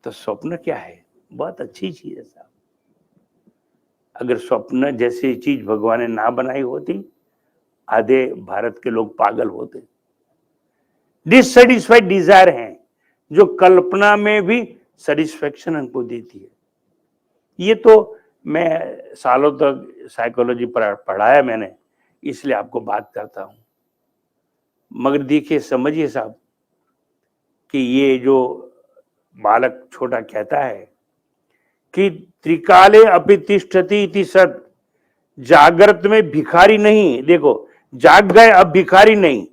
तो स्वप्न क्या है? बहुत अच्छी चीज है साहब। अगर स्वप्न जैसी चीज भगवान ने ना बनाई होती, आधे भारत के लोग पागल होते। डिससेटिस्फाइड डिजायर है जो कल्पना में भी सेटिस्फेक्शन हमको देती है। ये तो मैं सालों तक साइकोलॉजी पढ़ाया मैंने, इसलिए आपको बात करता हूं। मगर देखिए, समझिए साहब कि ये जो बालक छोटा कहता है कि त्रिकाले अपि तिष्ठति इति सत्, जागृत में भिखारी नहीं। देखो, जाग गए अब भिखारी नहीं,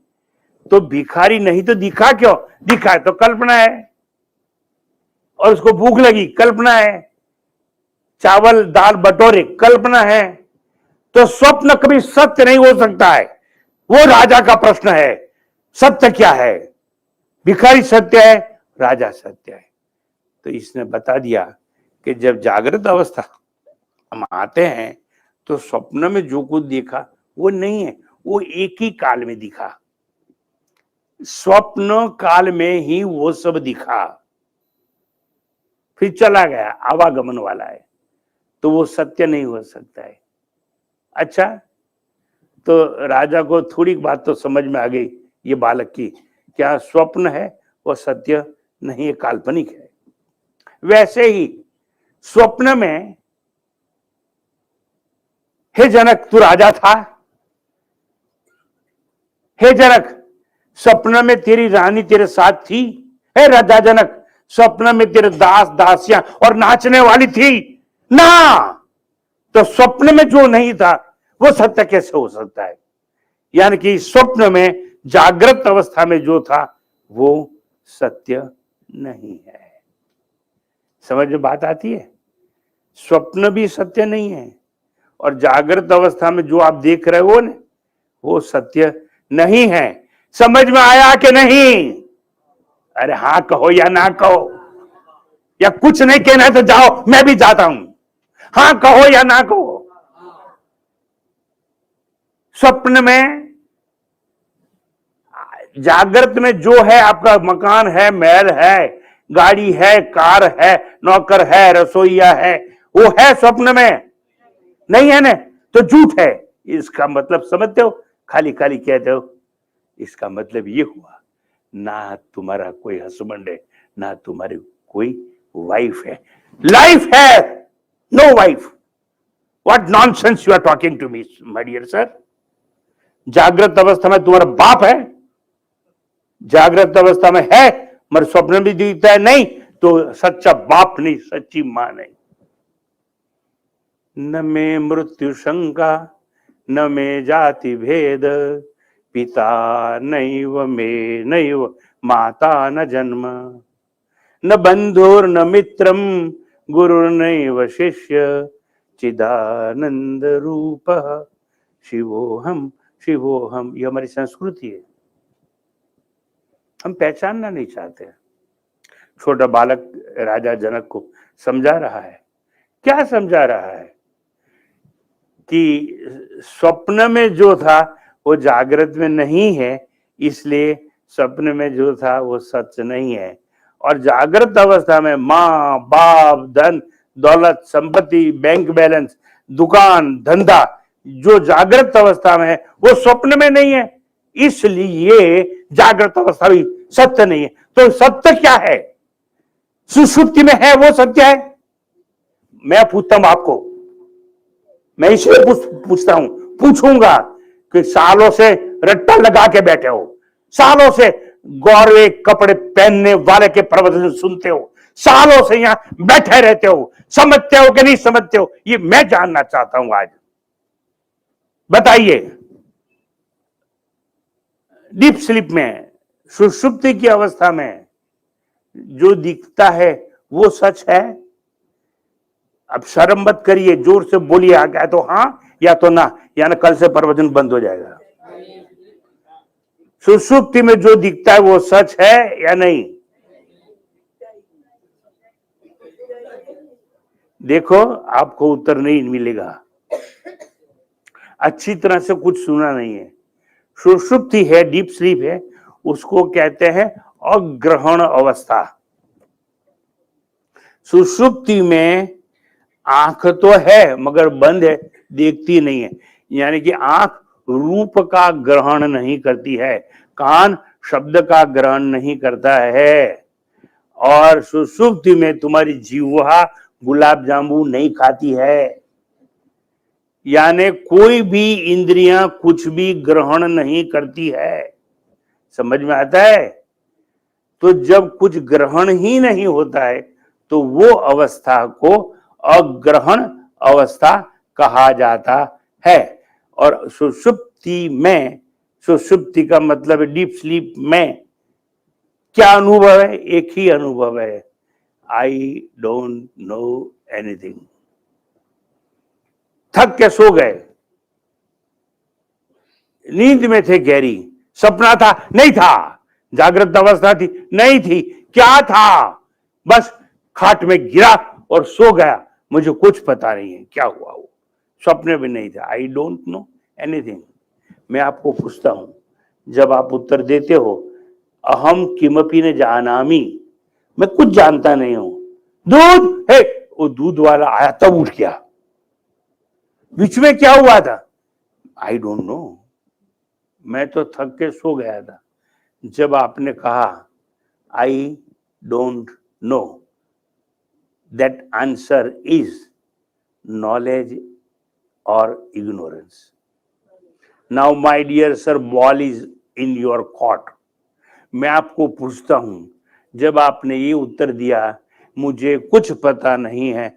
तो भिखारी नहीं तो दिखा क्यों? दिखा है तो कल्पना है, और उसको भूख लगी, कल्पना है, चावल दाल बटोरे, कल्पना है। तो स्वप्न कभी सत्य नहीं हो सकता है। वो राजा का प्रश्न है, सत्य क्या है? भिखारी सत्य है, राजा सत्य है। तो इसने बता दिया कि जब जागृत अवस्था हम आते हैं तो स्वप्न में जो कुछ देखा वो नहीं है, वो एक ही काल में दिखा, स्वप्न काल में ही वो सब दिखा, फिर चला गया, आवागमन वाला है, तो वो सत्य नहीं हो सकता है। अच्छा, तो राजा को थोड़ी बात तो समझ में आ गई ये बालक की, क्या स्वप्न है वो सत्य नहीं है, काल्पनिक है। वैसे ही स्वप्न में, हे जनक तू राजा था, हे जनक स्वप्न में तेरी रानी तेरे साथ थी, हे राजा जनक स्वप्न में तेरे दास दासियां और नाचने वाली थी ना। तो स्वप्न में जो नहीं था वो सत्य कैसे हो सकता है? यानी कि स्वप्न में, जागृत अवस्था में जो था वो सत्य नहीं है। समझ में बात आती है? स्वप्न भी सत्य नहीं है, और जागृत अवस्था में जो आप देख रहे हो ना, वो सत्य नहीं है। समझ में आया कि नहीं? अरे हाँ कहो या ना कहो, या कुछ नहीं कहना है तो जाओ, मैं भी जाता हूं। हाँ कहो या ना कहो। स्वप्न में, जागृत में जो है, आपका मकान है, महल है, गाड़ी है, कार है, नौकर है, रसोईया है, वो है स्वप्न में। नहीं है ना, तो झूठ है। इसका मतलब समझते हो? खाली खाली कहते हो। इसका मतलब ये हुआ, ना तुम्हारा कोई हस्बैंड है, ना तुम्हारी कोई वाइफ है, लाइफ है, no wife. What nonsense you are talking to me my dear sir. जागृत अवस्था में तुम्हारा बाप है, जागृत अवस्था में है, मगर स्वप्न भी दिखता है नहीं, तो सच्चा बाप नहीं, सच्ची मां नहीं। न में मृत्यु शंका, न में जाति भेद, पिता नैव में नैव माता न जन्म, न बंधुर न मित्रम गुरुर्नैव शिष्य, चिदानंद रूप शिवोहम शिवोहम। ये हमारी संस्कृति है, हम पहचानना नहीं चाहते। छोटा बालक राजा जनक को समझा रहा है, क्या समझा रहा है? कि स्वप्न में जो था वो जागृत में नहीं है, इसलिए स्वप्न में जो था वो सच नहीं है। और जागृत अवस्था में माँ बाप, धन दौलत, संपत्ति, बैंक बैलेंस, दुकान धंधा, जो जागृत अवस्था में है वो स्वप्न में नहीं है, इसलिए जागृत अवस्था भी सत्य नहीं है। तो सत्य क्या है? सुषुप्ति में है वो सत्य है। मैं पूछता हूं आपको, मैं इसलिए पूछता हूं, पूछूंगा कि सालों से रट्टा लगा के बैठे हो, सालों से गौरवे कपड़े पहनने वाले के प्रवचन सुनते हो, सालों से यहां बैठे रहते हो, समझते हो कि नहीं समझते हो? ये मैं जानना चाहता हूं आज। बताइए, डीप स्लीप में, सुषुप्ति की अवस्था में जो दिखता है वो सच है? अब शर्म मत करिए, जोर से बोलिए, आ गया तो हाँ या तो ना, या ना कल से प्रवचन बंद हो जाएगा। सुषुप्ति में जो दिखता है वो सच है या नहीं? देखो, आपको उत्तर नहीं मिलेगा, अच्छी तरह से कुछ सुना नहीं है। सुषुप्ति है, डीप स्लीप है, उसको कहते हैं अग्रहण अवस्था। सुषुप्ति में आंख तो है मगर बंद है, देखती नहीं है, यानी कि आंख रूप का ग्रहण नहीं करती है, कान शब्द का ग्रहण नहीं करता है, और सुषुप्ति में तुम्हारी जीवा गुलाब जामुन नहीं खाती है, यानी कोई भी इंद्रियां कुछ भी ग्रहण नहीं करती है। समझ में आता है? तो जब कुछ ग्रहण ही नहीं होता है तो वो अवस्था को अग्रहण अवस्था कहा जाता है। और सुषुप्ति में, सुषुप्ति का मतलब डीप स्लीप में क्या अनुभव है? एक ही अनुभव है, आई डोंट नो एनीथिंग। थक के सो गए, नींद में थे गहरी, सपना था नहीं था, जागृत अवस्था थी नहीं थी, क्या था? बस खाट में गिरा और सो गया, मुझे कुछ पता नहीं है क्या हुआ, वो स्वप्न भी नहीं था। आई डोंट नो एनीथिंग। मैं आपको पूछता हूं, जब आप उत्तर देते हो अहम किमपि न जानामि, मैं कुछ जानता नहीं हूं, दूध है, वो दूध वाला आया तब उठ गया, बीच में क्या हुआ था? आई डोंट नो, मैं तो थक के सो गया था। जब आपने कहा I don't know, that answer is knowledge और ignorance. Now my dear sir, ball is in your court. मैं आपको पूछता हूं, जब आपने ये उत्तर दिया मुझे कुछ पता नहीं है,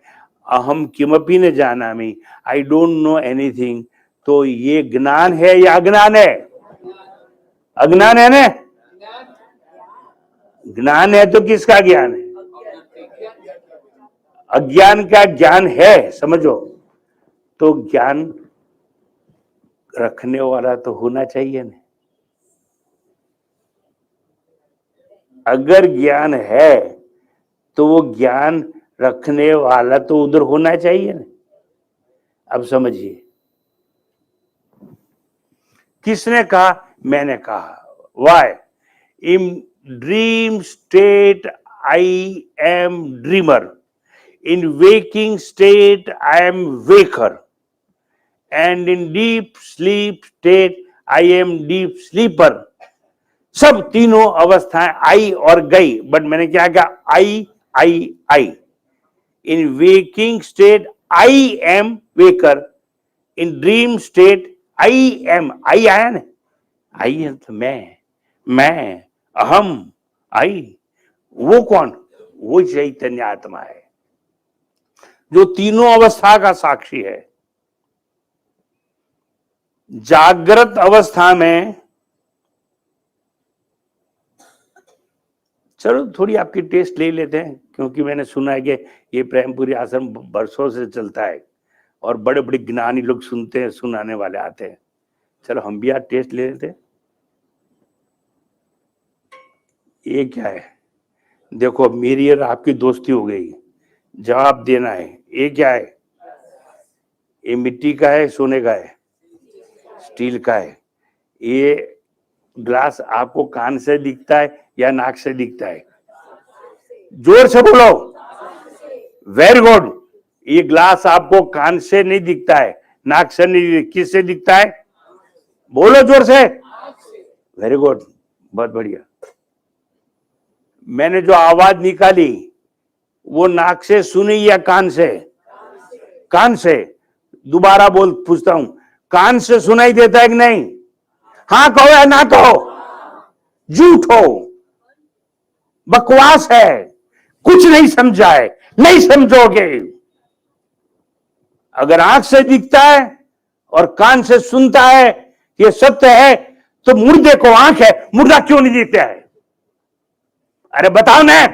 अहम किमपि न जानामि, आई डोंट नो एनीथिंग, तो ये ज्ञान है या अज्ञान है? अज्ञान है ना? ज्ञान है तो किसका ज्ञान है? अज्ञान का ज्ञान है, समझो। तो ज्ञान रखने वाला तो होना चाहिए ना। अगर ज्ञान है तो वो ज्ञान रखने वाला तो उधर होना चाहिए ना। अब समझिए, किसने कहा? मैंने कहा। Why? In dream state I am dreamer, in waking state I am waker. And in deep sleep state I am deep sleeper. सब तीनों अवस्थाएं आई और गई, बट मैंने क्या कहा? I. In waking state I am waker, in dream state I am. I आया ना, आई है तो मैं अहम, आई। वो कौन? वो चैतन्य आत्मा है जो तीनों अवस्था का साक्षी है। जागृत अवस्था में, चलो थोड़ी आपकी टेस्ट ले लेते हैं, क्योंकि मैंने सुना है कि ये प्रेमपुरी आश्रम बरसों से चलता है और बड़े बड़े ज्ञानी लोग सुनते हैं, सुनाने वाले आते हैं। चलो हम भी आज टेस्ट ले लेते हैं। ये क्या है? देखो, मेरी और आपकी दोस्ती हो गई, जवाब देना है। ये क्या है? ये मिट्टी का है, सोने का है, स्टील का है। ये ग्लास आपको कान से दिखता है या नाक से दिखता है? जोर से बोलो। Very good. ये ग्लास आपको कान से नहीं दिखता है, नाक से नहीं, किससे दिखता है? बोलो जोर से। वेरी गुड, बहुत बढ़िया। मैंने जो आवाज निकाली वो नाक से सुनी या कान से? कान से। दोबारा बोल, पूछता हूं, कान से सुनाई देता है कि नहीं? हाँ कहो या ना कहो? झूठ हो, बकवास है, कुछ नहीं समझा है, नहीं समझोगे। अगर आंख से दिखता है और कान से सुनता है ये सत्य है, तो मुर्दे को आंख है, मुर्दा क्यों नहीं दिखता है? अरे बताओ ना।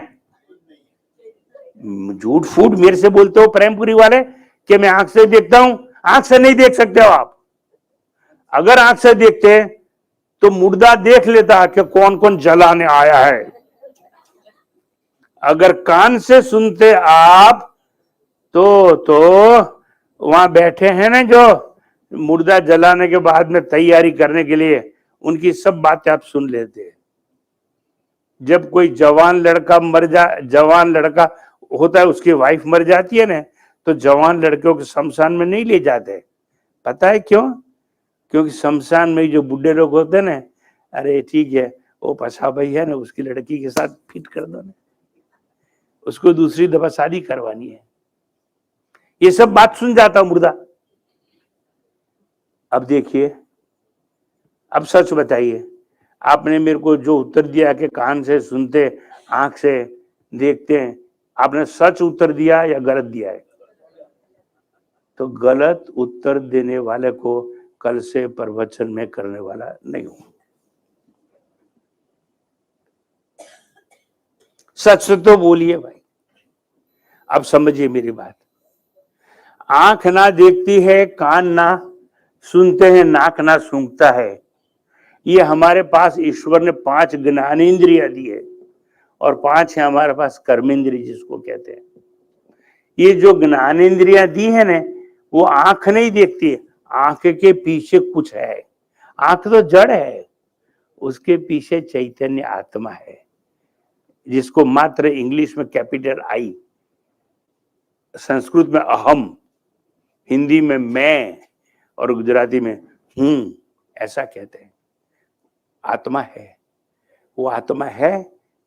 झूठ फूट मेरे से बोलते हो प्रेमपुरी वाले कि मैं आंख से देखता हूं। आंख से नहीं देख सकते हो आप। अगर आंख से देखते तो मुर्दा देख लेता कि कौन कौन जलाने आया है। अगर कान से सुनते आप तो वहां बैठे हैं ना जो मुर्दा जलाने के बाद में तैयारी करने के लिए, उनकी सब बातें आप सुन लेते हैं। जब कोई जवान लड़का होता है, उसकी वाइफ मर जाती है ना, तो जवान लड़कियों को शमशान में नहीं ले जाते। पता है क्यों? क्योंकि शमशान में जो बुढ़े लोग होते हैं ना, अरे ठीक है वो पछा भाई है ना, उसकी लड़की के साथ फिट कर दो ना, उसको दूसरी दफा शादी करवानी है। ये सब बात सुन जाता मुर्दा। अब देखिए, अब सच बताइए, आपने मेरे को जो उत्तर दिया कि कान से सुनते, आंख से देखते हैं, आपने सच उत्तर दिया या गलत दिया है? तो गलत उत्तर देने वाले को कल से प्रवचन में करने वाला नहीं हूं। सच तो बोलिए भाई। अब समझिए मेरी बात। आंख ना देखती है, कान ना सुनते हैं, नाक ना सूंघता है। ये हमारे पास ईश्वर ने 5 ज्ञानेंद्रियां दी है और 5 है हमारे पास कर्मेंद्रिय जिसको कहते हैं। ये जो ज्ञानेंद्रियां दी है ना, वो आंख नहीं देखती है, आंख के पीछे कुछ है। आंख तो जड़ है, उसके पीछे चैतन्य आत्मा है, जिसको मात्र इंग्लिश में कैपिटल आई, संस्कृत में अहम, हिंदी में मैं और गुजराती में हूं, ऐसा कहते हैं। आत्मा है, वो आत्मा है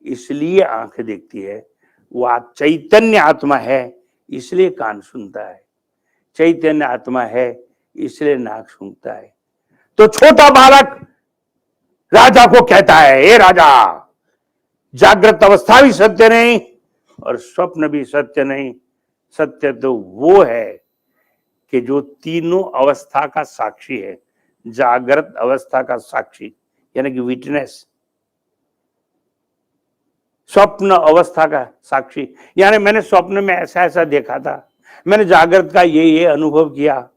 इसलिए आंख देखती है। वो चैतन्य आत्मा है इसलिए कान सुनता है, चैतन्य आत्मा है इसलिए नाक सूंघता है। तो छोटा बालक राजा को कहता है, हे राजा, जागृत अवस्था भी सत्य नहीं और स्वप्न भी सत्य नहीं। सत्य तो वो है कि जो तीनों अवस्था का साक्षी है। जागृत अवस्था का साक्षी यानी कि विटनेस, स्वप्न अवस्था का साक्षी यानी मैंने स्वप्न में ऐसा ऐसा देखा था, मैंने जागृत का ये अनुभव किया,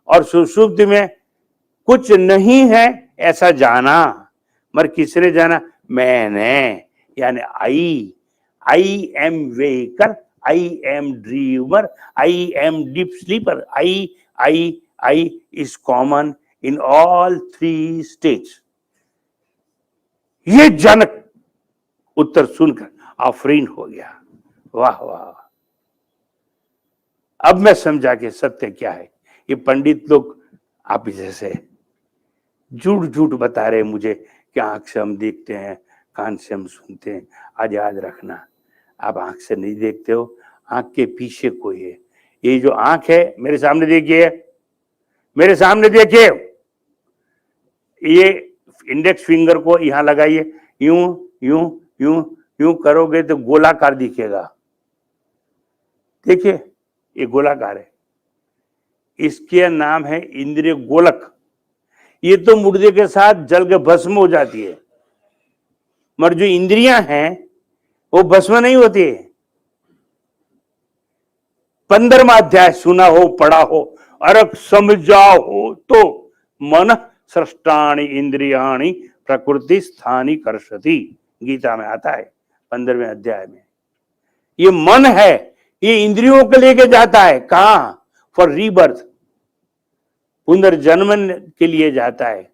और सुषुप्ति में कुछ नहीं है ऐसा जाना। मगर किसने जाना? मैंने, यानी I am waker, I am dreamer, I am deep sleeper. I is common in all 3 states. ये जनक उत्तर सुनकर आफरीन हो गया। वाह वाह। अब मैं समझा कि सत्य क्या है। ये पंडित लोग आप जैसे झूठ झूठ बता रहे मुझे कि आंख से हम देखते हैं, कान से हम सुनते हैं। आज याद रखना, आप आंख से नहीं देखते हो, आंख के पीछे कोई है। ये जो आंख है, मेरे सामने देखिए, मेरे सामने देखिए, ये इंडेक्स फिंगर को यहां लगाइए, यूं यूं यूं यूं करोगे तो गोलाकार दिखेगा। देखिए ये गोलाकार है, इसके नाम है इंद्रिय गोलक। ये तो मुर्दे के साथ जल के भस्म हो जाती है, मगर जो इंद्रियां हैं वो भस्म नहीं होती है। 15वां अध्याय सुना हो, पढ़ा हो, और समझा हो तो मन सृष्टानि इंद्रियाणि प्रकृति स्थानी कर्षति, गीता में आता है 15वें अध्याय में। ये मन है, ये इंद्रियों को लेके जाता है, कहां? फॉर रीबर्थ, पुनर्जन्म के लिए जाता है।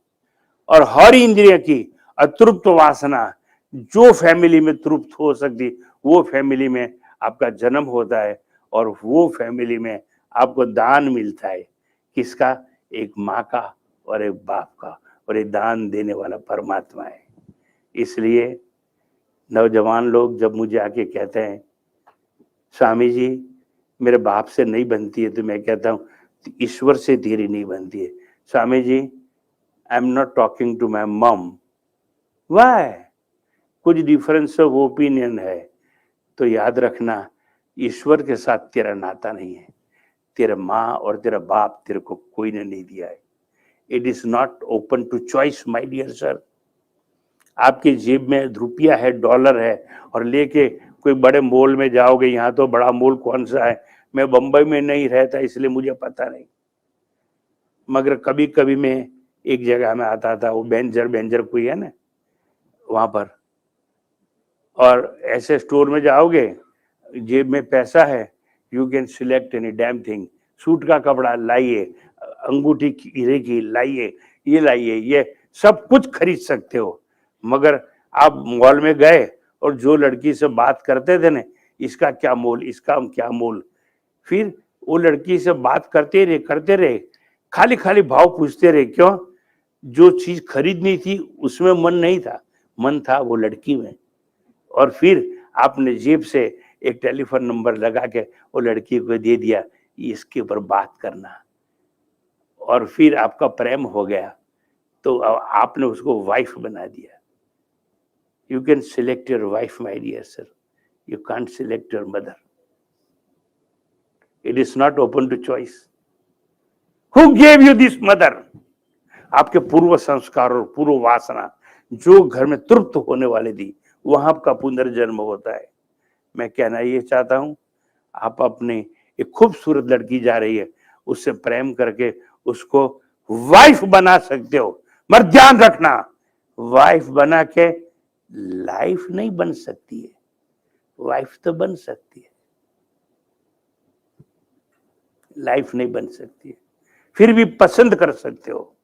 और हर इंद्रिय की अतृप्त वासना जो फैमिली में तृप्त हो सकती, वो फैमिली में आपका जन्म होता है, और वो फैमिली में आपको दान मिलता है। किसका? एक माँ का और एक बाप का, और ये दान देने वाला परमात्मा है। इसलिए नौजवान लोग जब मुझे आके कहते हैं स्वामी जी मेरे बाप से नहीं बनती है, तो मैं कहता हूँ ईश्वर से तेरी नहीं बनती है। Swami ji I am not talking to my mum, why? कुछ डिफरेंस ऑफ ओपिनियन है, तो याद रखना ईश्वर के साथ तेरा नाता नहीं है। तेरा माँ और तेरा बाप तेरे को कोई ने नहीं दिया है। It is not open to choice my dear sir. आपकी जेब में रुपया है, डॉलर है, और लेके कोई बड़े मॉल में जाओगे, यहाँ तो बड़ा मॉल कौन सा है, मैं बंबई में नहीं रहता इसलिए मुझे पता नहीं, मगर कभी कभी मैं एक जगह में आता था, वो बेंजर कोई है ना वहां पर, और ऐसे स्टोर में जाओगे, जेब में पैसा है, you can select any damn thing. Suit का कपड़ा लाइए, अंगूठी हीरे की लाइए, ये लाइए, ये सब कुछ खरीद सकते हो। मगर आप मॉल में गए और जो लड़की से बात करते थे ना, इसका क्या मोल, इसका क्या मोल, फिर वो लड़की से बात करते रहे, खाली खाली भाव पूछते रहे। क्यों? जो चीज खरीदनी थी उसमें मन नहीं था, मन था वो लड़की में। और फिर आपने जेब से एक टेलीफोन नंबर लगा के वो लड़की को दे दिया, इसके ऊपर बात करना, और फिर आपका प्रेम हो गया, तो आपने उसको वाइफ बना दिया। You can select your wife my dear sir, you can't select your mother. It is not open to choice. Who gave you this mother? आपके पूर्व संस्कार और पूर्व वासना जो घर में तृप्त होने वाले थी, वहां का पुनर्जन्म होता है। मैं कहना ये चाहता हूं, आप अपने एक खूबसूरत लड़की जा रही है, उससे प्रेम करके उसको वाइफ बना सकते हो, मगर ध्यान रखना वाइफ बना के लाइफ नहीं बन सकती है। वाइफ तो बन सकती है, लाइफ नहीं बन सकती है, फिर भी पसंद कर सकते हो,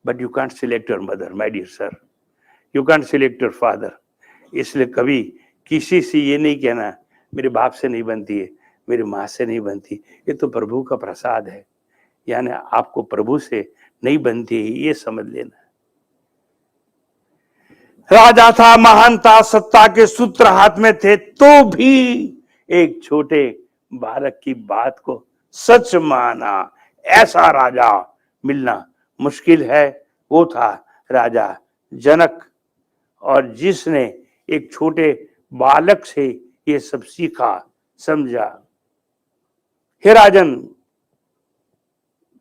but you can't select your mother my dear sir, you can't select your father. इसलिए कभी किसी से ये नहीं कहना मेरे बाप से नहीं बनती है, मेरी माँ से नहीं बनती, ये तो प्रभु का प्रसाद है, यानी आपको प्रभु से नहीं बनती है, ये समझ लेना। राजा था, महान था, सत्ता के सूत्र हाथ में थे, तो भी एक छोटे बालक की बात को सच माना। ऐसा राजा मिलना मुश्किल है। वो था राजा जनक, और जिसने एक छोटे बालक से ये सब सीखा, समझा। हे राजन,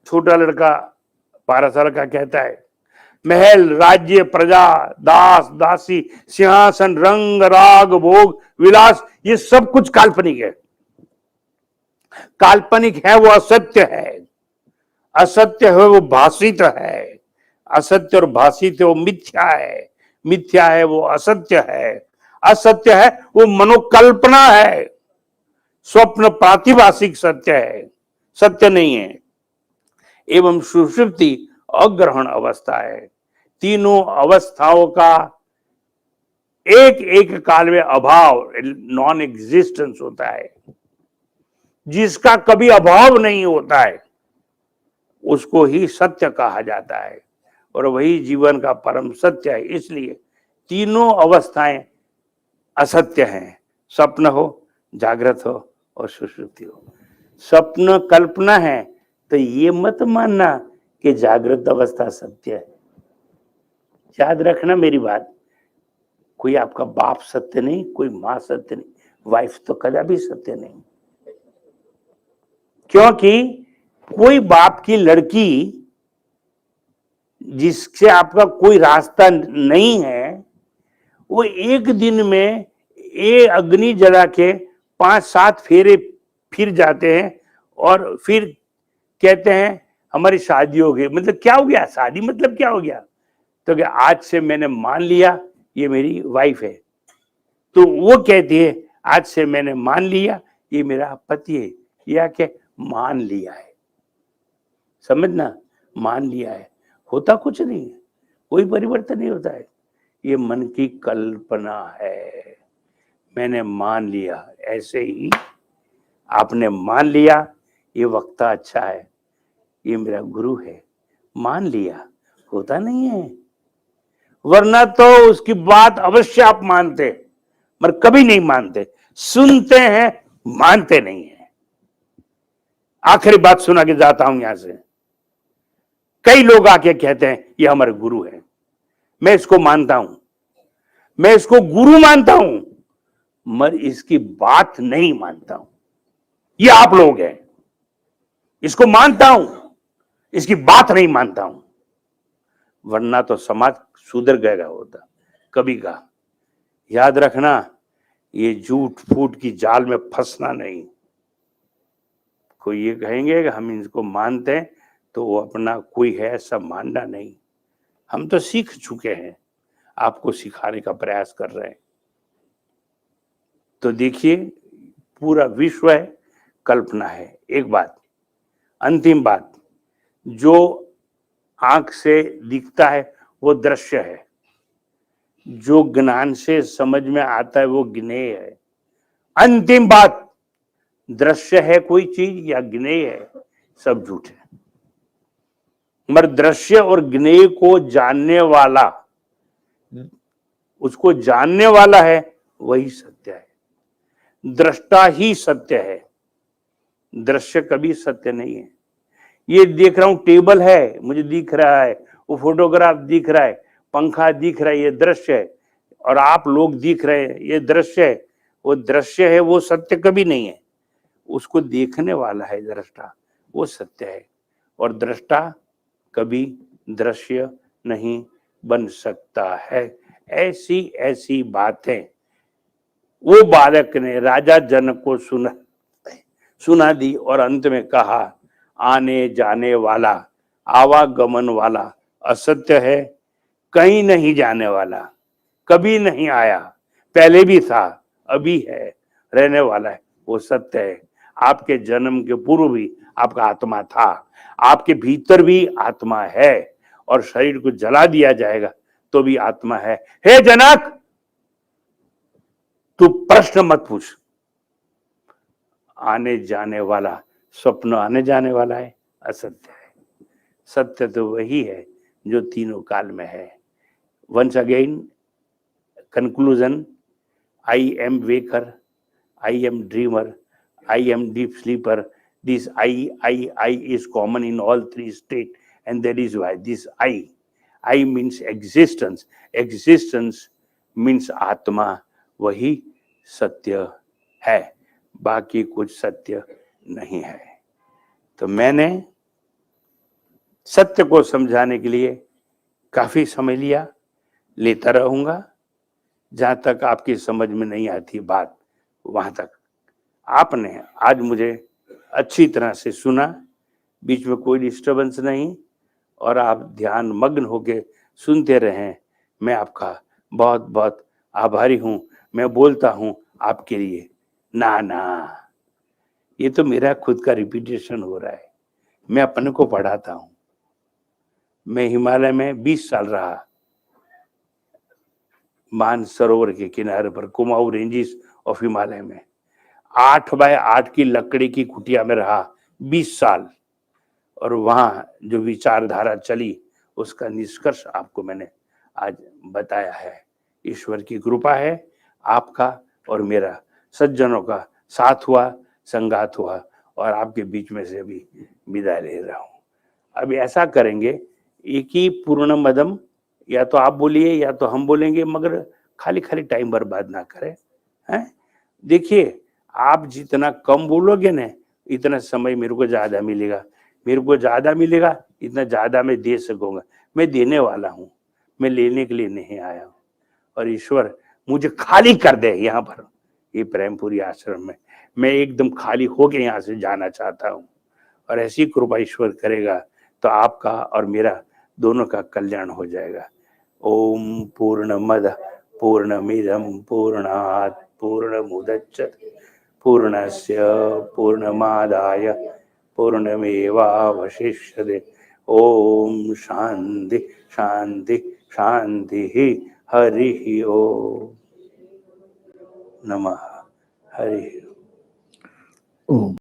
छोटा लड़का 12 साल का कहता है, महल, राज्य, प्रजा, दास, दासी, सिंहासन, रंग, राग, भोग, विलास, ये सब कुछ काल्पनिक है। काल्पनिक है वो असत्य है, असत्य है वो भाषित है, असत्य और भाषित वो मिथ्या है, मिथ्या है वो असत्य है, असत्य है वो मनोकल्पना है, स्वप्न प्रातिभाषिक सत्य है, सत्य नहीं है। एवं सुषुप्ति अग्रहण अवस्था है। तीनों अवस्थाओं का एक एक काल में अभाव, नॉन एग्जिस्टेंस होता है, जिसका कभी अभाव नहीं होता है। उसको ही सत्य कहा जाता है और वही जीवन का परम सत्य है। इसलिए तीनों अवस्थाएं असत्य हैं, स्वप्न हो, जागृत हो और सुषुप्ति हो। स्वप्न कल्पना है तो ये मत मानना कि जागृत अवस्था सत्य है। याद रखना मेरी बात, कोई आपका बाप सत्य नहीं, कोई मां सत्य नहीं, वाइफ तो कदापि सत्य नहीं। क्योंकि कोई बाप की लड़की जिससे आपका कोई रास्ता नहीं है, वो एक दिन में ये अग्नि जला के 5-7 फेरे फिर जाते हैं और फिर कहते हैं हमारी शादी हो गई। मतलब क्या हो गया? शादी मतलब क्या हो गया? तो क्या आज से मैंने मान लिया ये मेरी वाइफ है, तो वो कहती है आज से मैंने मान लिया ये मेरा पति है। या क्या मान लिया है, समझना, मान लिया है, होता कुछ नहीं है, कोई परिवर्तन नहीं होता है, ये मन की कल्पना है। मैंने मान लिया, ऐसे ही आपने मान लिया ये वक्ता अच्छा है, ये मेरा गुरु है, मान लिया, होता नहीं है। वरना तो उसकी बात अवश्य आप मानते, मगर कभी नहीं मानते, सुनते हैं, मानते नहीं है। आखिरी बात सुना के जाता हूं यहां से। कई लोग आके कहते हैं ये हमारे गुरु है, मैं इसको मानता हूं, मैं इसको गुरु मानता हूं, मगर इसकी बात नहीं मानता हूं। ये आप लोग हैं, इसको मानता हूं, इसकी बात नहीं मानता हूं, वरना तो समाज सुधर गया होता कभी का। याद रखना, ये झूठ फूट की जाल में फंसना नहीं। कोई ये कहेंगे कि हम इनको मानते हैं तो वो अपना कोई है ऐसा मानना नहीं। हम तो सीख चुके हैं, आपको सिखाने का प्रयास कर रहे हैं। तो देखिए, पूरा विश्व है, कल्पना है। एक बात, अंतिम बात, जो आंख से दिखता है वो दृश्य है, जो ज्ञान से समझ में आता है वो ज्ञेय है। अंतिम बात, दृश्य है कोई चीज या ज्ञेय है, सब झूठ है। मगर दृश्य और ज्ञेय को जानने वाला, उसको जानने वाला है, वही सत्य है। दृष्टा ही सत्य है, दृश्य कभी सत्य नहीं है। ये देख रहा हूं टेबल है, मुझे दिख रहा है, वो फोटोग्राफ दिख रहा है, पंखा दिख रहा है, ये दृश्य है। और आप लोग दिख रहे हैं, ये दृश्य है। वो दृश्य है, वो सत्य कभी नहीं है। उसको देखने वाला है दृष्टा, वो सत्य है। और दृष्टा कभी दृश्य नहीं बन सकता है। ऐसी ऐसी बातें वो बालक ने राजा जनक को सुना दी और अंत में कहा, आने जाने वाला, आवागमन वाला असत्य है, कहीं नहीं जाने वाला, कभी नहीं आया, पहले भी था, अभी है, रहने वाला है, वो सत्य है। आपके जन्म के पूर्व भी आपका आत्मा था, आपके भीतर भी आत्मा है, और शरीर को जला दिया जाएगा तो भी आत्मा है। हे जनक, तू प्रश्न मत पूछ। आने जाने वाला स्वप्न आने जाने वाला है, असत्य है। सत्य तो वही है जो तीनों काल में है। Once again conclusion, I am waker, I am dreamer, I am deep sleeper. This I is common in all three states, and that is why this I means existence. Existence means आत्मा, वही सत्य है, बाकी कुछ सत्य नहीं है। तो मैंने सत्य को समझाने के लिए काफी समय लिया, लेता रहूंगा। जहां तक आपकी समझ में नहीं आती बात, वहां तक आपने आज मुझे अच्छी तरह से सुना, बीच में कोई डिस्टरबेंस नहीं, और आप ध्यान मग्न होके सुनते रहें। मैं आपका बहुत बहुत आभारी हूं। मैं बोलता हूं आपके लिए ना ना, ये तो मेरा खुद का रिपीटेशन हो रहा है। मैं अपने को पढ़ाता हूं। मैं हिमालय में 20 साल रहा, मानसरोवर के किनारे पर, कुमाऊं रेंजेस ऑफ हिमालय में 8 बाय 8 की लकड़ी की कुटिया में रहा 20 साल। और वहाँ जो विचारधारा चली उसका निष्कर्ष आपको मैंने आज बताया है। ईश्वर की कृपा है, आपका और मेरा सज्जनों का साथ हुआ, संगात हुआ और आपके बीच में से अभी विदाई ले रहा हूँ। अब ऐसा करेंगे, एक ही पूर्ण मदम, या तो आप बोलिए या तो हम बोलेंगे, मगर खाली खाली टाइम बर्बाद ना करें, हैं? देखिए, आप जितना कम बोलोगे ना, इतना समय मेरे को ज्यादा मिलेगा, मेरे को ज्यादा मिलेगा, इतना ज्यादा मैं दे सकूंगा। मैं देने वाला हूँ, मैं लेने के लिए नहीं आया हूँ। और ईश्वर मुझे खाली कर दे यहाँ पर, ये प्रेमपुरी आश्रम में मैं एकदम खाली होके यहाँ से जाना चाहता हूँ। और ऐसी कृपा ईश्वर करेगा तो आपका और मेरा दोनों का कल्याण हो जाएगा। ओम पूर्णमद पूर्णमिदं पूर्णात् पूर्णमुदच्यते पूर्णस्य पूर्णमादाय पूर्णमेवावशिष्यते। ओम शांति शांति शांति। हरि ओम नमः। हरि ओम।